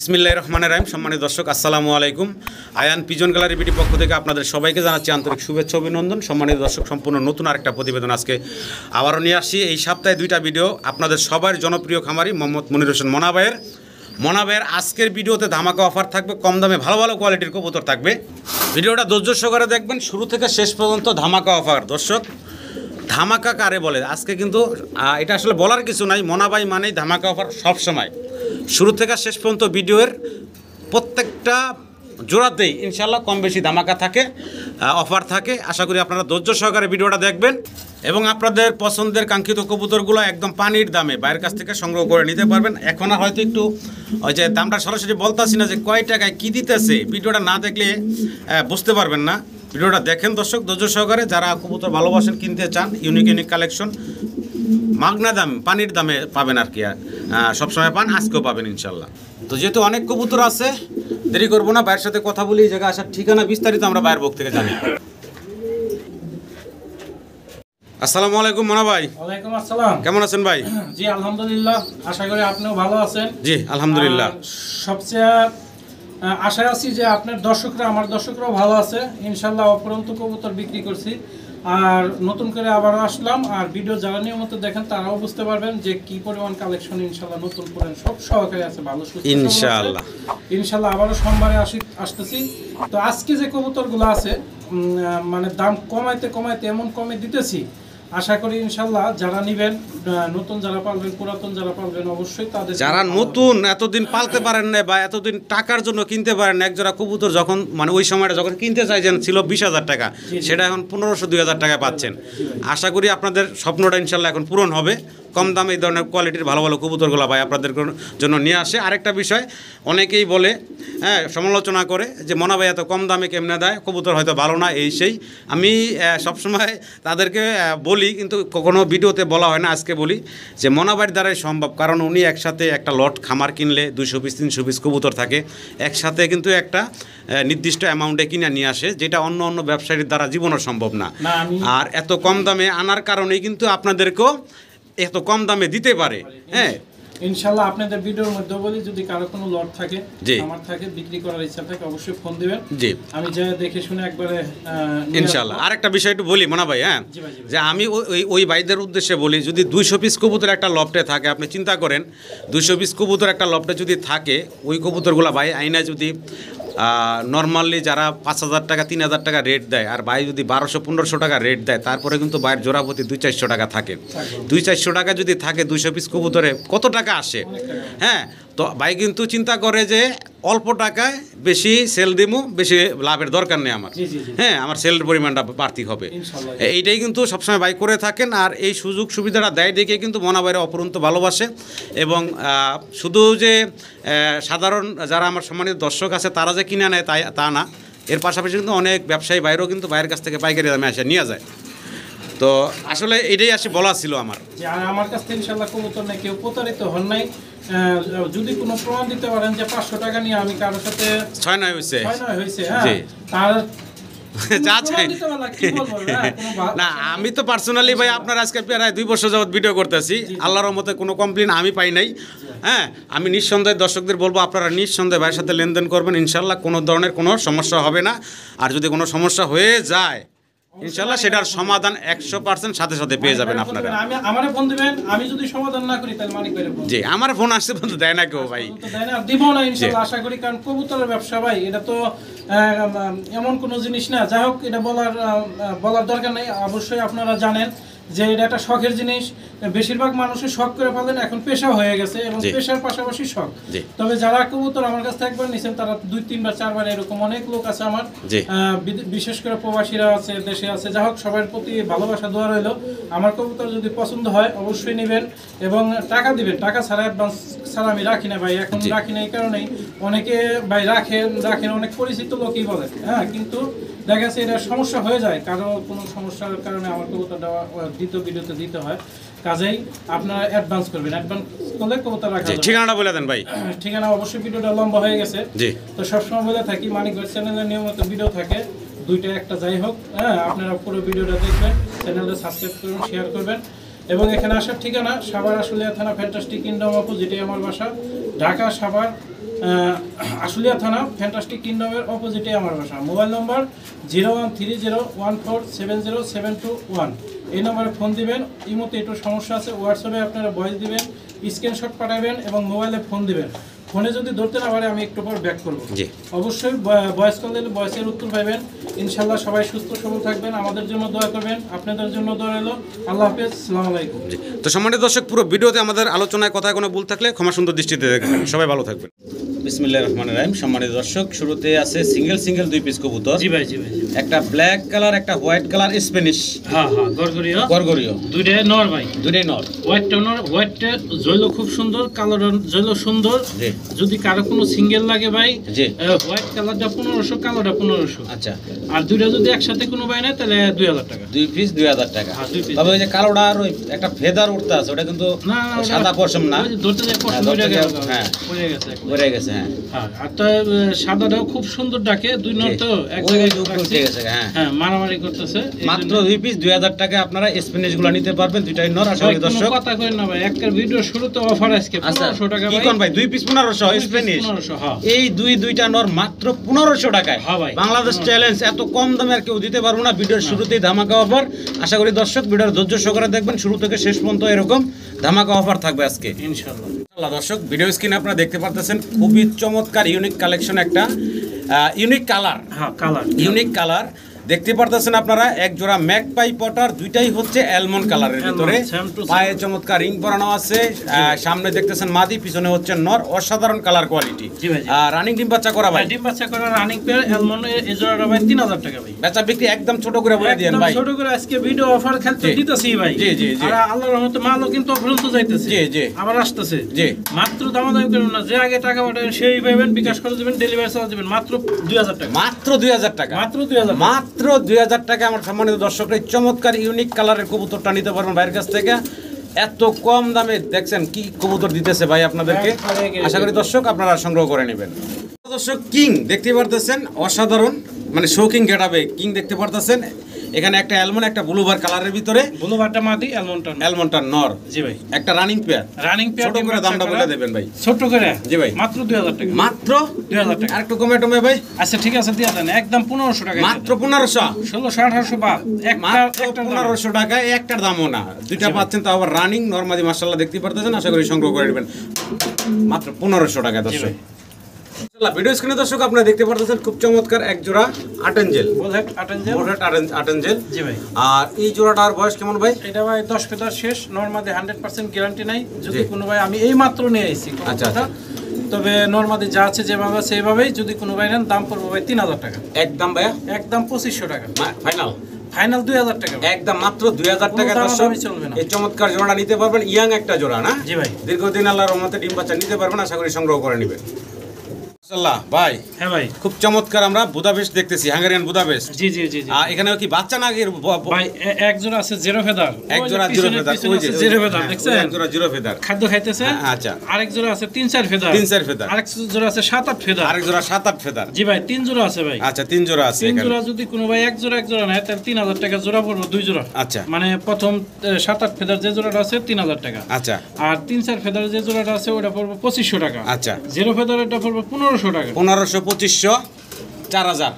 বিসমিল্লাহির রহমানির রহিম। সম্মানিত দর্শক, আসসালামু আলাইকুম। আয়ান পিজন গ্যালারি বিডি পক্ষ থেকে আপনাদের সবাইকে জানাচ্ছি আন্তরিক শুভেচ্ছা অভিনন্দন। সম্মানিত দর্শক, সম্পূর্ণ নতুন আরেকটা প্রতিবেদন আজকে আবারও নিয়ে আসছি। এই সপ্তাহে দুইটা ভিডিও আপনাদের সবার জনপ্রিয় খামারি মোহাম্মদ মনির হোসেন মনাবাইয়ের আজকের ভিডিওতে ধামাকা অফার থাকবে, কম দামে ভালো ভালো কোয়ালিটির কবুতর থাকবে। ভিডিওটা ধৈর্য সহকারে দেখবেন, শুরু থেকে শেষ পর্যন্ত ধামাকা অফার। দর্শক, ধামাকা কারে বলে আজকে কিন্তু এটা আসলে বলার কিছু নাই, মনাবাই মানেই ধামাকা অফার সবসময়। শুরু থেকে শেষ পর্যন্ত ভিডিওর প্রত্যেকটা জোড়াতেই ইনশাল্লাহ কম বেশি ধামাকা থাকে, অফার থাকে। আশা করি আপনারা ধৈর্য সহকারে ভিডিওটা দেখবেন এবং আপনাদের পছন্দের কাঙ্ক্ষিত কবুতরগুলো একদম পানির দামে বাইরের কাছ থেকে সংগ্রহ করে নিতে পারবেন। এখন হয়তো একটু ওই যে দামটা সরাসরি বলতেছি না যে কয় টাকায় কী দিতেছে, ভিডিওটা না দেখলে বুঝতে পারবেন না। ভিডিওটা দেখেন দর্শক ধৈর্য সহকারে। যারা কবুতর ভালোবাসেন, কিনতে চান, ইউনিক কালেকশন মাগনা দাম পানির দামে পাবেন আর কি। সবসময় পান, আজকেও পাবেন ইনশাল্লাহ। তো যেহেতু অনেক কবুতর আছে, দেরি করবো না, ভাইয়ের সাথে কথা বলি। এই জায়গায় আসার ঠিকানা বিস্তারিত আমরা ভাইয়ের মুখ থেকে জানি। আসসালামু আলাইকুম মনা ভাই। ওয়ালাইকুম আসসালাম। কেমন আছেন ভাই? জি আলহামদুলিল্লাহ, আশা করি আপনিও ভালো আছেন। জি আলহামদুলিল্লাহ। সবচেয়ে আশায় আছি যে আপনার দর্শকরা, আমার দর্শকরাও ভালো আছে ইনশাল্লাহ। অপরন্ত কবুতর বিক্রি করছি আর নতুন করে আবারও আসলাম। আর ভিডিও যারা নিয়মিত দেখেন তারাও বুঝতে পারবেন যে কি পরিমাণ কালেকশন ইনশাল্লাহ নতুন করে সব সহকারে আছে, ভালো সুস্থ ইনশাল্লাহ। আবারও সোমবারে আসতেছি। তো আজকে যে কবুতরগুলো আছে মানে দাম কমাইতে কমাইতে এমন কমে দিতেছি, আশা করি ইনশাল্লাহ যারা নিবেন, নতুন যারা পালবেন, পুরাতন যারা পালবেন, অবশ্যই তাদের যারা নতুন এতদিন পালতে পারেন না বা এতদিন টাকার জন্য কিনতে পারেন না, একজোড়া কবুতর যখন মানে ওই সময়টা যখন কিনতে চাইছেন ছিল 20,000 টাকা, সেটা এখন 1500-2000 টাকায় পাচ্ছেন। আশা করি আপনাদের স্বপ্নটা ইনশাল্লাহ এখন পূরণ হবে। কম দামে এই ধরনের কোয়ালিটির ভালো ভালো কবুতরগুলো ভাই আপনাদের জন্য নিয়ে আসে। আরেকটা বিষয়, অনেকেই বলে সমালোচনা করে যে মনা ভাই এত কম দামে কেমনে দেয়, কবুতর হয়তো ভালো না, এই সেই। আমি সবসময় তাদেরকে বলি, কিন্তু কখনো ভিডিওতে বলা হয় না, আজকে বলি যে মনা ভাইয়ের দ্বারাই সম্ভব। কারণ উনি একসাথে একটা লট খামার কিনলে 200 পিস 300 পিস কবুতর থাকে, একসাথে কিন্তু একটা নির্দিষ্ট অ্যামাউন্টে কিনে নিয়ে আসে, যেটা অন্য অন্য ব্যবসায়ীর দ্বারা জীবনও সম্ভব না। আর এত কম দামে আনার কারণেই কিন্তু আপনাদেরকেও এত কম দামে দিতে পারে। হ্যাঁ ইনশাআল্লাহ আপনাদের ভিডিওর মধ্যে বলি, যদি কারো কোনো লট থাকে, আমার থাকে, বিক্রি করার ইচ্ছা থাকে, অবশ্যই ফোন দিবেন। জি, আমি যা দেখে শুনে একবারে ইনশাআল্লাহ। আরেকটা বিষয় একটু বলি মনা ভাই, হ্যাঁ, যে আমি ওই ভাইদের উদ্দেশ্যে বলি, যদি 200 পিস কবুতর একটা লফটে থাকে, আপনি চিন্তা করেন 200 পিস কবুতর একটা লফটে যদি থাকে, ওই কবুতরগুলো ভাই আইনা যদি নর্মালি যারা 5,000 টাকা 3,000 টাকা রেট দেয়, আর ভাই যদি 1200-1500 টাকা রেট দেয়, তারপরে কিন্তু ভাইয়ের জোড়াপতি 200-400 টাকা থাকে। 200-400 টাকা যদি থাকে 200 পিস কবুতরে কত টাকা আসে? হ্যাঁ, তো ভাই কিন্তু চিন্তা করে যে অল্প টাকায় বেশি সেল দিমু, বেশি লাভের দরকার নেই আমার। হ্যাঁ, আমার সেলের পরিমাণটা বাড়তি হবে, এইটাই কিন্তু সবসময় ভাই করে থাকেন। আর এই সুযোগ সুবিধাটা দেয় দেখে কিন্তু মনা ভাইরা অপরন্ত ভালোবাসে। এবং শুধু যে সাধারণ যারা আমার সম্মানিত দর্শক আছে তারা যে কিনে নেয় তা না, এর পাশাপাশি কিন্তু অনেক ব্যবসায়ী বাইরেও কিন্তু বাইরের কাছ থেকে পাইকারি দামে এসে নিয়ে যায়। তো আসলে এটাই আসে বলা ছিল আমার, যে আমার কাছ থেকে ইনশাআল্লাহ কবুতর নেই, কেউ প্রতারিত হন নাই। যদি কোনো প্রমাণ দিতে পারেন যে 500 টাকা নিয়ে আমি কারোর সাথে 6-9 হয়েছে, হ্যাঁ, তার না, আমি তো পার্সোনালি ভাই আপনার আজকে প্রায় 2 বছর যাবত ভিডিও করতেছি, আল্লাহর রহমতে কোনো কমপ্লেন আমি পাই নাই। হ্যাঁ, আমি নিঃসন্দেহে দর্শকদের বলবো আপনারা নিঃসন্দেহে ভাইয়ের সাথে লেনদেন করবেন, ইনশাল্লাহ কোনো ধরনের কোনো সমস্যা হবে না। আর যদি কোনো সমস্যা হয়ে যায় ইনশাআল্লাহ সেটার সমাধান 100% সাথে সাথে পেয়ে যাবেন আপনারা। আমারে ফোন দিবেন, আমি যদি সমাধান না করি তাহলে মানিক ভাইরে ফোন। জি, আমার ফোন আসছে কিন্তু দেয় না কেউ ভাই, দেয় না, দিব না ইনশাআল্লাহ আশা করি। কারণ কবুতরের ব্যবসা ভাই, এটা তো এমন কোনো জিনিস না, যাই হোক এটা বলার দরকার নেই। অবশ্যই আপনারা জানেন যে এটা একটা শখের জিনিস। বেশিরভাগ মানুষের শখ করে ফেলেন, এখন পেশা হয়ে গেছে এবং পেশার পাশাপাশি শখ। তবে যারা কবুতর আমার কাছ থেকে একবার নিছেন তারা 2-3বার 4বার এরকম অনেক লোক আছে আমার, বিশেষ করে প্রবাসীরা আছে, দেশে আছে, যা হোক সবার প্রতি ভালোবাসা দোয়া রইল। আমার কবুতর যদি পছন্দ হয় অবশ্যই নেবেন এবং টাকা দিবেন। টাকা ছাড়া অ্যাডভান্স ছাড়া আমি রাখি না ভাই, এখন রাখি না এই কারণেই। অনেকে ভাই রাখেন অনেক পরিচিত লোকই বলে, হ্যাঁ, কিন্তু দেখা যাচ্ছে এটা সমস্যা হয়ে যায়, কারো কোনো সমস্যার কারণে আমার কবুতরটা দ্বিতীয় ভিডিওতে দিতে হয়। কাজেই আপনারা অ্যাডভান্স করবেন, অ্যাডভান্স করলে কবুতর রাখা যাবে। ঠিকানাটা বলে দেন ভাই। ঠিকানা অবশ্যই, ভিডিওটা লম্বা হয়ে গেছে, তো সবসময় বলে থাকি মানিক ভাই চ্যানেলে নিয়মিত ভিডিও থাকে, দুইটা একটা যাই হোক, হ্যাঁ, আপনারা পুরো ভিডিওটা দেখবেন, চ্যানেলটা সাবস্ক্রাইব করবেন, শেয়ার করবেন। এবং এখানে আসার ঠিকানা সাভার আশুলিয়া থানা, ফ্যান্টাস্টিক কিংডম অপোজিটে আমার বাসা, ঢাকা সাভার আশুলিয়া থানা ফ্যান্টাস্টিক কিংডমের অপোজিটে আমার বাসা। মোবাইল নম্বর 0130147072 এই নম্বরে ফোন দিবেন। ইমোতে একটু সমস্যা আছে, হোয়াটসঅ্যাপে আপনারা ভয়েস দিবেন, স্ক্রিনশট পাঠাবেন এবং মোবাইলে ফোন দিবেন। ফোনে যদি ধরতে না পারে আমি একটু পর ব্যাক করবো। অবশ্যই ভয়েস কল দিলে ভয়েসের উত্তর পাবেন। ইনশাল্লাহ সবাই সুস্থ সবল থাকবেন, আমাদের জন্য দোয়া করবেন, আপনাদের জন্য দোয়া এলো। আল্লাহ হাফেজ, আসসালামু আলাইকুম। তো সম্মানিত দর্শক, পুরো ভিডিওতে আমাদের আলোচনায় কথায় কোনো ভুল থাকলে ক্ষমা সুন্দর দৃষ্টিতে দেখবেন। সবাই ভালো থাকবেন। বিসমিল্লাহির রহমানির রহিম। সম্মানিত দর্শক, শুরুতে আছে সিঙ্গেল 2 পিস কবুতর। জি ভাই, জি ভাই। একটা ব্ল্যাক কালার, একটা হোয়াইট কালার স্প্যানিশ। হ্যাঁ, গরগরিও দুইটাই নর ভাই, দুইটাই নর। হোয়াইটটা নর, হোয়াইটটা জৈল খুব সুন্দর, কালার জৈল সুন্দর। যদি কারো কোনো সিঙ্গেল লাগে ভাই, হোয়াইট কালারটা 1500, কালোটা 1500। আচ্ছা, আর দুইটা যদি একসাথে কোনো ভাই নেয় তাহলে 2000 টাকা। 2 পিস 2000 টাকা। তবে ওই যে কালোটা আর ওই একটা ফেদার উঠতে আছে, ওটা কিন্তু সাদা পশম না, ধরতে যায় পশম পড়ে গেছে, পড়ে গেছে। হ্যাঁ, আর তো সাদাটাও খুব সুন্দর ডাকে। দুই নর তো এক জায়গায় উঠে গেছে। হ্যাঁ, মারামারি করতেছে। মাত্র 2 পিস 2000 টাকা আপনারা স্প্যানিশ গুলো নিতে পারবেন। দুইটাই নর। আশা করি দর্শক কথা কইন না ভাই, একটা ভিডিও শুরুতে অফার আজকে 1500 টাকা ভাই। কি কোন ভাই, 2 পিস 1500 স্প্যানিশ। এই দুইটা নর মাত্র 1500 টাকায়। বাংলাদেশ চ্যালেঞ্জ, এত কম দামে আর কেউ দিতে পারবো না। ভিডিওর শুরুতেই ধামাকা অফার। আশা করি দর্শক ভিডিওর ধৈর্য সহকারে দেখবেন, শুরু থেকে শেষ পর্যন্ত এরকম ধামাকা অফার থাকবে আজকে ইনশাআল্লাহ। দর্শক, ভিডিও স্ক্রিনে আপনারা দেখতে পারতেছেন খুবই চমৎকার ইউনিক কালেকশন, একটা ইউনিক কালার। ইউনিক কালার দেখতে পারতেছেন আপনারা। এক জোড়া ম্যাকপাই পটার, দুইটাই হচ্ছে অ্যালমন্ড কালারের ভিতরে। পায়ে চমৎকার রিং পরানো আছে। সামনে দেখতেছেন মাদি, পিছনে হচ্ছে নর। অসাধারণ কালার কোয়ালিটি। রানিং ডিম বাচ্চা করা ভাই, ডিম বাচ্চা করা রানিং পেয়ার অ্যালমন্ড। এই জোড়াটা ভাই 3000 টাকা ভাই। বেচা বিক্রি একদম ছোট করে বলে দিয়েন ভাই। ছোট করে আজকে ভিডিও অফার খেলতে দিতেছি ভাই। জি জি জি। আর আল্লাহর রহমতে মালও কিন্তু অফুরন্ত যাইতেছে। জি জি, আবার আসতেছে। জি, মাত্র দামাদামি করবেন না, যে আগে টাকা পাঠাবেন সেই পাবেন, বিকাশ করে দিবেন, ডেলিভারি চার্জ দিবেন। মাত্র 2000 টাকা। মাত্র 2000 টাকা। মাত্র 2000। মাত্র 2000 টাকা। আমার সম্মানিত দর্শকরা চমৎকার ইউনিক কালারের কবুতরটা নিতে পারবেন ভাইয়ের কাছ থেকে। এত কম দামে দেখছেন কি কবুতর দিতেছে ভাই আপনাদেরকে। আশা করি দর্শক আপনারা সংগ্রহ করে নেবেন। দর্শক, কিং দেখতে পারতেছেন, অসাধারণ মানে শৌকিং গেটাবে কিং দেখতে পারতেছেন। এখানে একটা অ্যালমন্ড, একটা ব্লুবার কালারের ভিতরে। ব্লুবারটা মাদি, অ্যালমন্ডটা নর। জি ভাই। একটা রানিং পেয়ার। ছোট করে দামটা বলে দেবেন ভাই। ছোট করে? জি ভাই। মাত্র 2000 টাকা। মাত্র 2000 টাকা। আর একটু কমে টমে ভাই। আচ্ছা ঠিক আছে, দিয়ে দেন একদম 1500 টাকা। মাত্র 1500। 1600 1800 বা একটা 1500 টাকা। একটার দামও না, দুইটা পাচ্ছেন, তাও আবার রানিং নরমাদি। মাশাআল্লাহ দেখতে পারতেছেন। আশা করি সংগ্রহ করে নেবেন মাত্র 1500 টাকা। দর্শক, ভিডিও স্ক্রিনে দর্শক আপনারা দেখতে পারতেছেন খুব চমৎকার এক জোড়া আটেনজেল। আটেনজেল। জি ভাই। আর এই জোড়াটার বয়স কেমন ভাই? এটা ভাই 10 ফেদার শেষ, নরমাদি 100% গ্যারান্টি নাই। যদি কোনো ভাই, আমি এই মাত্র নিয়ে আইছি। আচ্ছা, তবে নরমাদি যা আছে যেভাবে আছে সেইভাবেই। যদি কোনো ভাই নেন, দাম পড়বে ভাই 3000 টাকা। একদম ভাইয়া? একদম 2500 টাকা ফাইনাল। ফাইনাল 2000 টাকা। একদম মাত্র 2000 টাকা। দর্শক, এই চমৎকার জোড়াটা নিতে পারবেন। ইয়াং একটা জোড়া না? জি ভাই। দীর্ঘদিন আল্লাহর রহমতে ডিম বাচ্চা নিতে পারবেন। আশা করি সংগ্রহ করে নেবেন। ভাই, হ্যাঁ ভাই, খুব চমৎকার আমরা বুদাপেস্ট দেখতেছি, হাঙ্গেরিয়ান বুদাপেস্ট। জি জি জি। এখানে কি বাচ্চা না ভাই? এক জোড়া আছে জিরো ফেদার। এক জোড়া জিরো ফেদার। ওই যে জিরো ফেদার দেখছেন? এক জোড়া জিরো ফেদার খাদ্য খাইতেছে। আচ্ছা। আরেক জোড়া আছে 3-4 ফেদার। 3-4 ফেদার। আরেক জোড়া আছে 7-8 ফেদার। আরেক জোড়া 7-8 ফেদার। জি ভাই, 3 জোড়া আছে ভাই। আচ্ছা, 3 জোড়া আছে। 3 জোড়া যদি কোনো ভাই এক জোড়া নেয় তাহলে 3000 টাকা জোড়া পড়বে। 2 জোড়া। আচ্ছা, মানে প্রথম 7-8 ফেদার যে জোড়াটা আছে 3000 টাকা। আচ্ছা। আর 3-4 ফেদার যে জোড়াটা আছে ওটা পড়বে 2500 টাকা। আচ্ছা। জিরো ফেদার এটা পড়বে 1500 টাকা। 1500, 2500, 4000।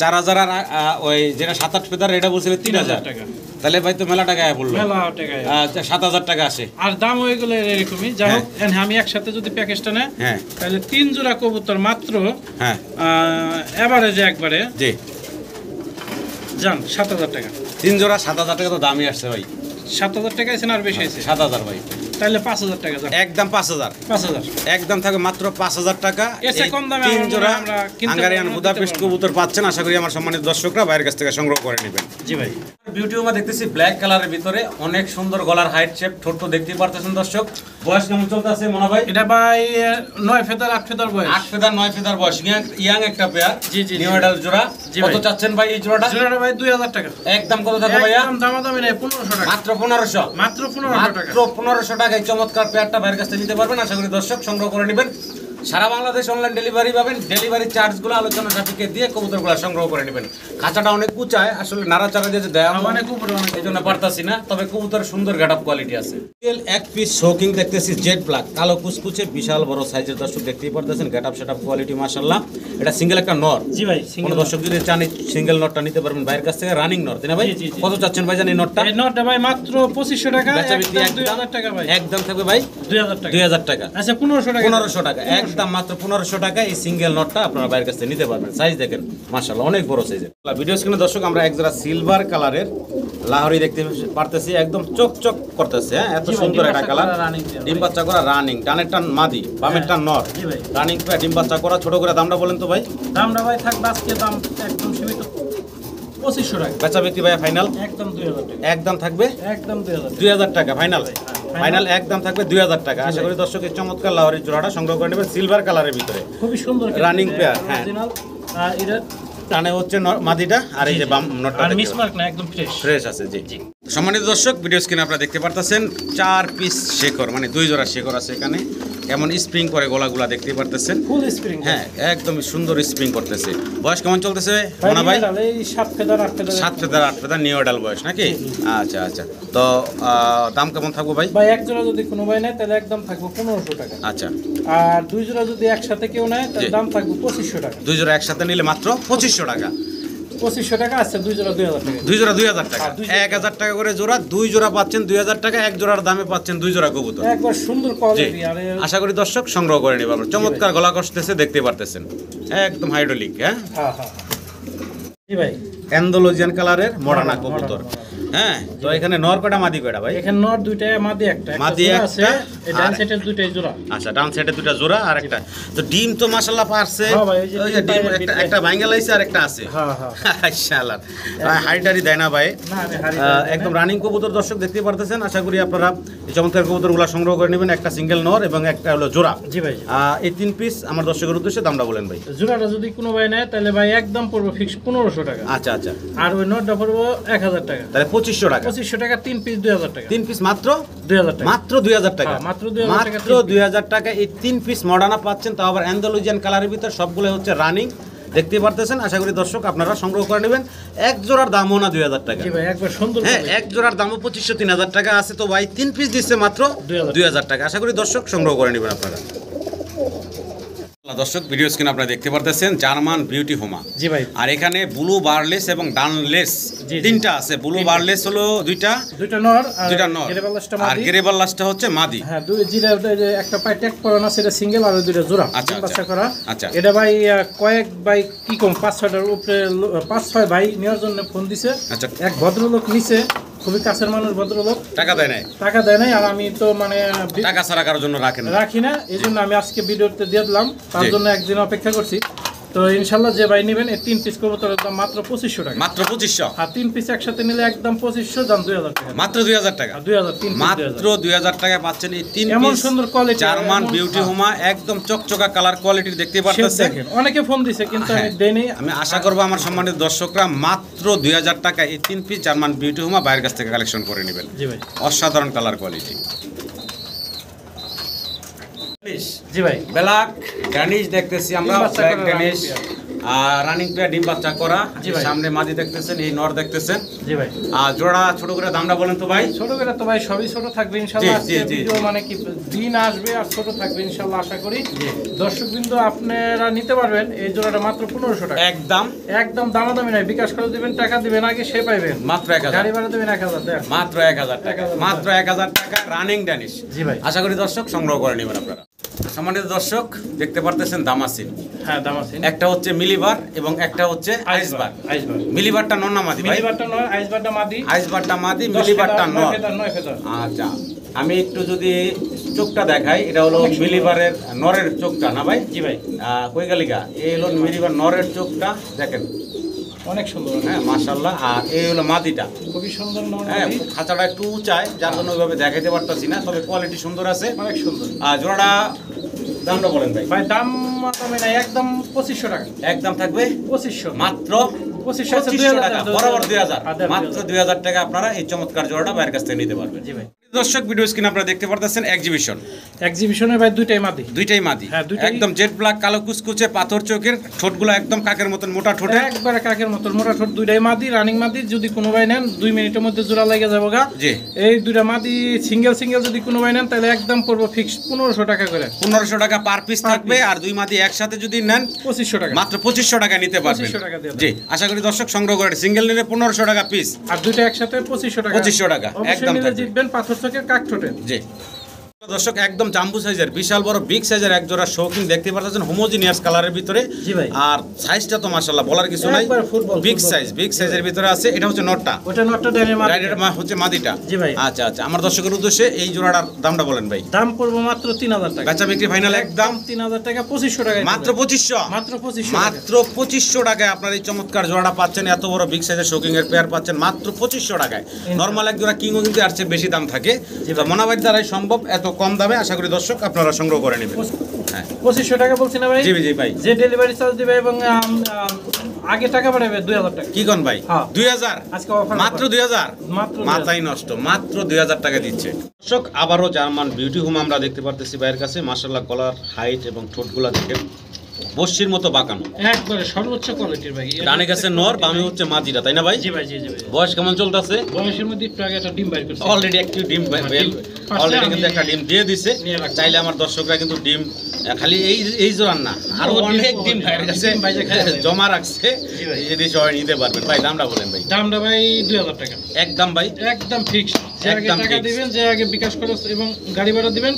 4000। আর ওই যেটা 7-8 ফেদার এটা বলছিলেন 3000 টাকা। তাহলে ভাই তো মেলা টাকা পড়লো। মেলা টাকা। 7000 টাকা আসে। আর দাম হয়ে গেলে এরকমই। যাই হোক, আমি একসাথে যদি প্যাকেজটা নেয় তাহলে 3 জোড়া কবুতর মাত্র এভারেজে একবারে জি যান 7000 টাকা। 3 জোড়া 7000 টাকা তো দামই আসছে ভাই। 7000 টাকা আছে না আর বেশি আছে? 7000 ভাই। তাহলে 5000 টাকা যান। একদম 5000। একদম থাকে মাত্র 5000 টাকা। এসে কম দামে 3 জোড়া হাঙ্গেরিয়ান বুদাপেস্ট কবুতর পাচ্ছেন। আশা করি আমার সম্মানিত দর্শকরা বাইরের কাছ থেকে সংগ্রহ করে নেবেন। জি ভাই। বিউটি ওমা দেখতেছি ব্ল্যাক কালারের ভিতরে, অনেক সুন্দর গলার হাইট শেপ, ঠোঁট তো দেখতেই পারতেছেন দর্শক। বয়স কেমন চলতেছে মনে ভাই? এটা ভাই 9 ফেদার 8 ফেদার বয়স। 8 ফেদার 9 ফেদার বয়স, ইয়াং একটা পেয়ার। জি জি। নিউ এডাল জোড়া। কত চাচ্ছেন ভাই এই জোড়াটা? জোড়াটা ভাই 2000 টাকা। একদম কত থাকবে ভাইয়া? একদম দামাদামি নাই, 1500 টাকা। মাত্র 1500। মাত্র 1500 টাকা। মাত্র 1500 টাকায় চমৎকার পেয়ারটা বাইরের কাছ থেকে নিতে পারবেন। আশা করি দর্শক সংগ্রহ করে নেবেন। সারা বাংলাদেশ অনলাইন ডেলিভারি পাবেন। ডেলিভারি চার্জগুলো আলোচনা সাপেক্ষে দিয়ে কবুতরগুলো সংগ্রহ করে নেবেন। খাঁচাটা অনেক উঁচায়, আসলে নাড়াচাড়া দিয়ে দেয় অনেক উপরে, এই জন্য পারতাছি না, তবে কবুতর সুন্দর গেটআপ কোয়ালিটি আছে। এক পিস শোকিং দেখতেছি জেড ব্ল্যাক, কালো কুচকুচে বিশাল বড় সাইজের, দর্শক দেখতেই পারতেছেন। গেটআপ সেটআপ কোয়ালিটি মাশাআল্লাহ। এটা সিঙ্গেল একটা নর। জি ভাই, কোন দর্শক যদি চান সিঙ্গেল নটটা নিতে পারবেন ভাইয়ের কাছ থেকে, রানিং নর, তাই না ভাই? কত চাচ্ছেন ভাই জানেন নটটা? এই নটটা ভাই মাত্র 2500 টাকা, একদম 2000 টাকা ভাই। একদম থাকবে ভাই 2000 টাকা। 2000 টাকা। আচ্ছা 1500 টাকা। 1500 টাকা, একদম মাত্র 1500 টাকা এই সিঙ্গেল নটটা আপনারা বাইরের কাছ থেকে নিতে পারবেন। সাইজ দেখেন মাশাআল্লাহ অনেক বড় সাইজের। ভিডিও স্ক্রিনে দর্শক আমরা এক জোড়া সিলভার কালারের লাহোরি দেখতে পারতেছি, একদম চকচক করতেছে। হ্যাঁ, এত সুন্দর একটা কালার, ডিম বাচ্চা করা রানিং, ডানেরটা মাদি, বামেরটা নর, রানিং প্রায় ডিম বাচ্চা করা। ছোট করে দামটা বলেন তো ভাই। দামটা ভাই থাকবে আজকে দাম একদম সীমিত 2500 টাকা। বেচা বিক্রি ভাই ফাইনাল একদম 2000 টাকা। একদম থাকবে একদম 2000 টাকা ফাইনাল। ফাইনাল একদম থাকবে 2000 টাকা। আশা করি দর্শক এই চমৎকার লাহোরি জোড়াটা সংগ্রহ করে নেবেন সিলভার কালারের ভিতরে, খুবই সুন্দর রানিং পেয়ার। হ্যাঁ, অরিজিনাল। আর এটা টানে হচ্ছে মাদিটা, আর এই যে বাম নটটা আর মিসমার্ক না, একদম ফ্রেশ আছে। জি জি। সম্মানিত দর্শক, ভিডিও স্ক্রিনে আপনারা দেখতে পারতেছেন 4 পিস শেকর, মানে 2 জোড়া শেকর আছে এখানে। কেমন স্প্রিং করে গলাগুলা দেখতে পারতেছেন। ফুল স্প্রিং। হ্যাঁ, একদম সুন্দর স্প্রিং করতেছে। বয়স কেমন চলতেছে মোনা ভাই? এই 7 feather 8 feather 7 feather 8 feather new adult বয়স নাকি? আচ্ছা আচ্ছা। তো দাম কেমন থাকবে ভাই? ভাই এক জোড়া যদি কোনো ভাই নেয় তাহলে একদম থাকবে 1500 টাকা। আচ্ছা। আর 2 জোড়া যদি একসাথে কেউ নেয় তাহলে দাম থাকবে 2500 টাকা। 2 জোড়া একসাথে নিলে মাত্র 2500 টাকা। 2500 টাকা আছে, 2 জোড়া 2000 টাকা। 2 জোড়া 2000 টাকা, 1000 টাকা করে জোড়া। 2 জোড়া পাচ্ছেন 2000 টাকা, এক জোড়ার দামে পাচ্ছেন 2 জোড়া কবুতর। একবার সুন্দর কোয়ালিটি। আর আশা করি দর্শক সংগ্রহ করে নেবেন। চমৎকার গলা কষতেছে, দেখতে পারতেছেন, একদম হাইড্রোলিক। হ্যাঁ হ্যাঁ হ্যাঁ জি ভাই, অ্যান্ডালুজিয়ান কালারের মডার্না কবুতর। হ্যাঁ, তো এখানে নর কয়টা মাদি কয়টা ভাই? এখানে নর দুইটা, মাদি একটা। মাদি আছে, এই ডান সাইডের দুইটাই জোড়া। আচ্ছা, ডান সাইডে দুইটা জোড়া আর একটা। তো ডিম তো মাশাআল্লাহ পারছে। হ্যাঁ ভাই, ওই যে ডিম একটা ভাঙা লাইছে আর একটা আছে। হ্যাঁ হ্যাঁ ইনশাআল্লাহ। হাইটারি দেয় না ভাই। না আমি হারি একদম রানিং কবুতর দর্শক দেখতে পারতেছেন। আশা করি আপনারা এই চমৎকার কবুতরগুলো সংগ্রহ করে নেবেন। একটা সিঙ্গেল নর এবং একটা হলো জোড়া। জি ভাই। এই 3 পিস আমার দর্শকের উদ্দেশ্যে দামটা বলেন ভাই। জোড়াটা যদি কোনো ভাই নেয় তাহলে ভাই একদম পড়বে ফিক্স 1500 টাকা। আচ্ছা আচ্ছা। আর ওই নটটা পড়বে 1000 টাকা। তাহলে 2500 টাকা। 2500 টাকা, 3 পিস 2000 টাকা। 3 পিস মাত্র 2000 টাকা। মাত্র 2000 টাকা। মাত্র 2000 টাকা। মাত্র 2000 টাকা এই 3 পিস মডার্না পাচ্ছেন, তাও আবার অ্যান্ডালুজিয়ান কালারের ভিতর। সবগুলো হচ্ছে রানিং, দেখতে পারতেছেন। আশা করি দর্শক আপনারা সংগ্রহ করে নেবেন। এক জোড়ার দামও না 2000 টাকা। জি ভাই, একবার সুন্দর। হ্যাঁ, এক জোড়ার দামও 2500-3000 টাকা আছে। তো ভাই 3 পিস দিচ্ছে মাত্র 2000 টাকা। আশা করি দর্শক সংগ্রহ করে নেবেন আপনারা। দর্শক, ভিডিও স্ক্রিনে আপনারা দেখতে পারতেছেন জার্মান বিউটি হোমা। জি ভাই। আর এখানে ব্লু বারলেস এবং ডানলেস তিনটা আছে। ব্লু বারলেস হলো দুইটা নর, দুইটা নর, আর গ্রেবাল্লাসটা হচ্ছে মাদি। হ্যাঁ, দুই জিরা একটা পাই ট্যাগ পরানো আছে, এটা সিঙ্গেল, আর দুইটা জোড়া। আচ্ছা বাচ্চা করা। আচ্ছা। এটা ভাই কয়েক ভাই কি কম 5-6টার উপরে 5-6 ভাই নেওয়ার জন্য ফোন দিছে। আচ্ছা। এক ভদ্রলোক নিছে, খুবই কাছের মানুষ ভদ্রলোক। টাকা দেয় নাই? টাকা দেয় নাই। আর আমি তো মানে টাকা ছাড়া কারোর জন্য রাখি না, এই জন্য আমি আজকে ভিডিওতে দিয়ে দিলাম। তার জন্য একদিন অপেক্ষা করছি। তো ইনশাল্লাহ যে ভাই নেবেন এই 3 পিস কবুতরের দাম মাত্র 2500 টাকা। মাত্র 2500। আর 3 পিস একসাথে নিলে একদম 2500, দাম 2000 টাকা। মাত্র 2000 টাকা। 2000 মাত্র 2000 টাকা পাচ্ছেন এই 3 এমন পিস সুন্দর কোয়ালিটি জার্মান বিউটি হোমা, একদম চকচকা কালার কোয়ালিটি দেখতে পারতেছেন। অনেকে ফোন দিছে কিন্তু আমি দেই নাই। আমি আশা করব আমার সম্মানিত দর্শকরা মাত্র 2000 টাকা এই 3 পিস জার্মান বিউটি হোমা বাইরের কাছ থেকে কালেকশন করে নেবেন। জি ভাই। অসাধারণ কালার কোয়ালিটি। জি ভাই, ব্ল্যাক ড্যানিশ দেখতেছি আমরা, ব্ল্যাক ড্যানিশ আর রানিং পেয়ার, ডিম বাচ্চা করা। সামনে মাদি দেখতেছেন, এই নর দেখতেছেন। জি ভাই। আর জোড়া ছোট করে দামটা বলেন তো ভাই। ছোট করে তো ভাই সবই ছোট থাকবে ইনশাআল্লাহ। আজকে ভিডিও মানে কি দিন আসবে আর ছোট থাকবে ইনশাআল্লাহ। আশা করি দর্শকবৃন্দ আপনারা নিতে পারবেন। এই জোড়াটা মাত্র 1500 টাকা। একদম দামাদামি নাই। বিকাশ করে দিবেন, টাকা দিবেন আগে, সে পাইবেন মাত্র 1000। গাড়ি ভাড়া দিবেন 1000 টাকা। মাত্র 1000 টাকা। মাত্র 1000 টাকা রানিং ড্যানিশ। জি ভাই। আশা করি দর্শক সংগ্রহ করে নেবেন আপনারা। সম্মানিত দর্শক দেখতে পারতেছেন দামাসিন। হ্যাঁ, দামাসিন। একটা হচ্ছে মিলিবার এবং একটা হচ্ছে আইসবার। মিলিবারটা নর না মাদি? মিলিবারটা নর, আইসবারটা মাদি। আইসবারটা মাদি, মিলিবারটা নর। 9 ফেদার। আচ্ছা, আমি একটু যদি চোখটা দেখাই, এটা হলো মিলিবারের নরের চোখটা না ভাই? জি ভাই। কই গালিকা, এই হলো মিলিবার নরের চোখটা, দেখেন অনেক সুন্দর। হ্যাঁ মাশাআল্লাহ। আর এই হলো মাদিটা, খুবই সুন্দর নর। হ্যাঁ, খাঁচাটা একটু উঁচায়, যার জন্য ওইভাবে দেখাইতে পারতাছি না, তবে কোয়ালিটি সুন্দর আছে, অনেক সুন্দর। আর জোড়াটা দামটা বলেন ভাই। ভাই দাম দামে নাই, একদম 2500 টাকা। একদম থাকবে 2500। মাত্র 2500 টাকা, বরাবর 2000। মাত্র 2000 টাকা আপনারা এই চমৎকার জোড়াটা বাইরের কাছ থেকে নিতে পারবেন। জি ভাই। দর্শক ভিডিও স্ক্রিনে আপনারা দেখতে পারতেছেন এক্সিবিশনের ভাই দুইটাই মাদি হ্যাঁ, দুইটাই একদম জেড ব্ল্যাক কালো কুচকুচে পাথর চোখের ঠোঁটগুলো একদম কাকের মতন মোটা ঠোঁটে একবারে কাকের মতন মোটা ঠোঁট দুইটাই মাদি রানিং মাদি যদি কোনো ভাই নেন 2 মিনিটের মধ্যে জোড়া লেগে যাবো গা জি এই দুইটা মাদি সিঙ্গেল যদি কোনো ভাই নেন তাহলে একদম পড়বো ফিক্স 1500 টাকা করে 1500 টাকা পার পিস থাকবে আর দুই মাদি একসাথে যদি নেন 2500 টাকা মাত্র 2500 টাকা নিতে পারবেন 2500 টাকা দিয়ে জি আশা করি দর্শক সংগ্রহ করে সিঙ্গেল নিলে 1500 টাকা পিস আর দুইটা একসাথে 2500 টাকা 2500 টাকা একদম নিলে জিতবেন পাথর চোখের কাক ঠোঁটে জি দর্শক একদম জাম্বু সাইজের বিশাল বড় বিগ সাইজের এক জোড়া শৌখিন দেখতে পাচ্ছেন হোমোজিনিয়াস কালারের ভিতরে জি ভাই আর সাইজটা তো মাশাআল্লাহ বলার কিছু নাই বিগ সাইজের ভিতরে আছে এটা হচ্ছে নটটা ওটা নটটা ডাইরেক্ট মাদি ডাইরেক্ট হচ্ছে মাদিটা জি ভাই আচ্ছা আচ্ছা আমার দর্শকের উদ্দেশ্যে এই জোড়াটার দামটা বলেন ভাই দাম পড়বে মাত্র 3000 টাকা বেচা বিক্রি ফাইনাল একদম 3000 টাকা 2500 টাকা মাত্র 2500 মাত্র 2500 মাত্র 2500 টাকায় আপনার এই চমৎকার জোড়াটা পাচ্ছেন এত বড় বিগ সাইজের শৌখিন এর পেয়ার পাচ্ছেন মাত্র 2500 টাকায় নরমাল এক জোড়া কিংও কিন্তু আর চেয়ে বেশি দাম থাকে তো মনাবাড়ি দ্বারাই সম্ভব এত কম দামে আশা করি দর্শক আপনারা সংগ্রহ করে নেবেন হ্যাঁ 2500 টাকা বলছি না ভাই জি জি ভাই যে ডেলিভারি চার্জ দিবে এবং আগে টাকা পাঠাবে 2000 টাকা কি কোন ভাই 2000 আজকে অফার মাত্র 2000 মাত্র মাথাই নষ্ট মাত্র 2000 টাকা দিচ্ছে দর্শক আবারও জার্মান বিউটি হোম আমরা দেখতে পারতেছি ভাইয়ের কাছে মাশাআল্লাহ গলার হাইট এবং ঠোঁটগুলা দেখেন বর্ষির মতো বাঁকানো একবারে সর্বোচ্চ কোয়ালিটির ভাই ডানে কাছে নর বামে হচ্ছে মাদিটা তাই না ভাই জি ভাই জি ভাই বয়স কেমন চলতেছে বয়সের মধ্যে একটু আগে একটা ডিম বাইর করছে অলরেডি একটি ডিম অলরেডি কিন্তু একটা ডিম দিয়ে দিছে চাইলে আমার দর্শকরা কিন্তু ডিম খালি এই জোড়ান না আরো অনেক ডিম ভাইয়ের কাছে জমা রাখছে যদি সবাই নিতে পারবেন ভাই দামটা বলেন ভাই দামটা ভাই 2000 টাকা একদম ভাই একদম ফিক্স যে আগে টাকা দিবেন যে আগে বিকাশ খরচ এবং গাড়ি ভাড়া দিবেন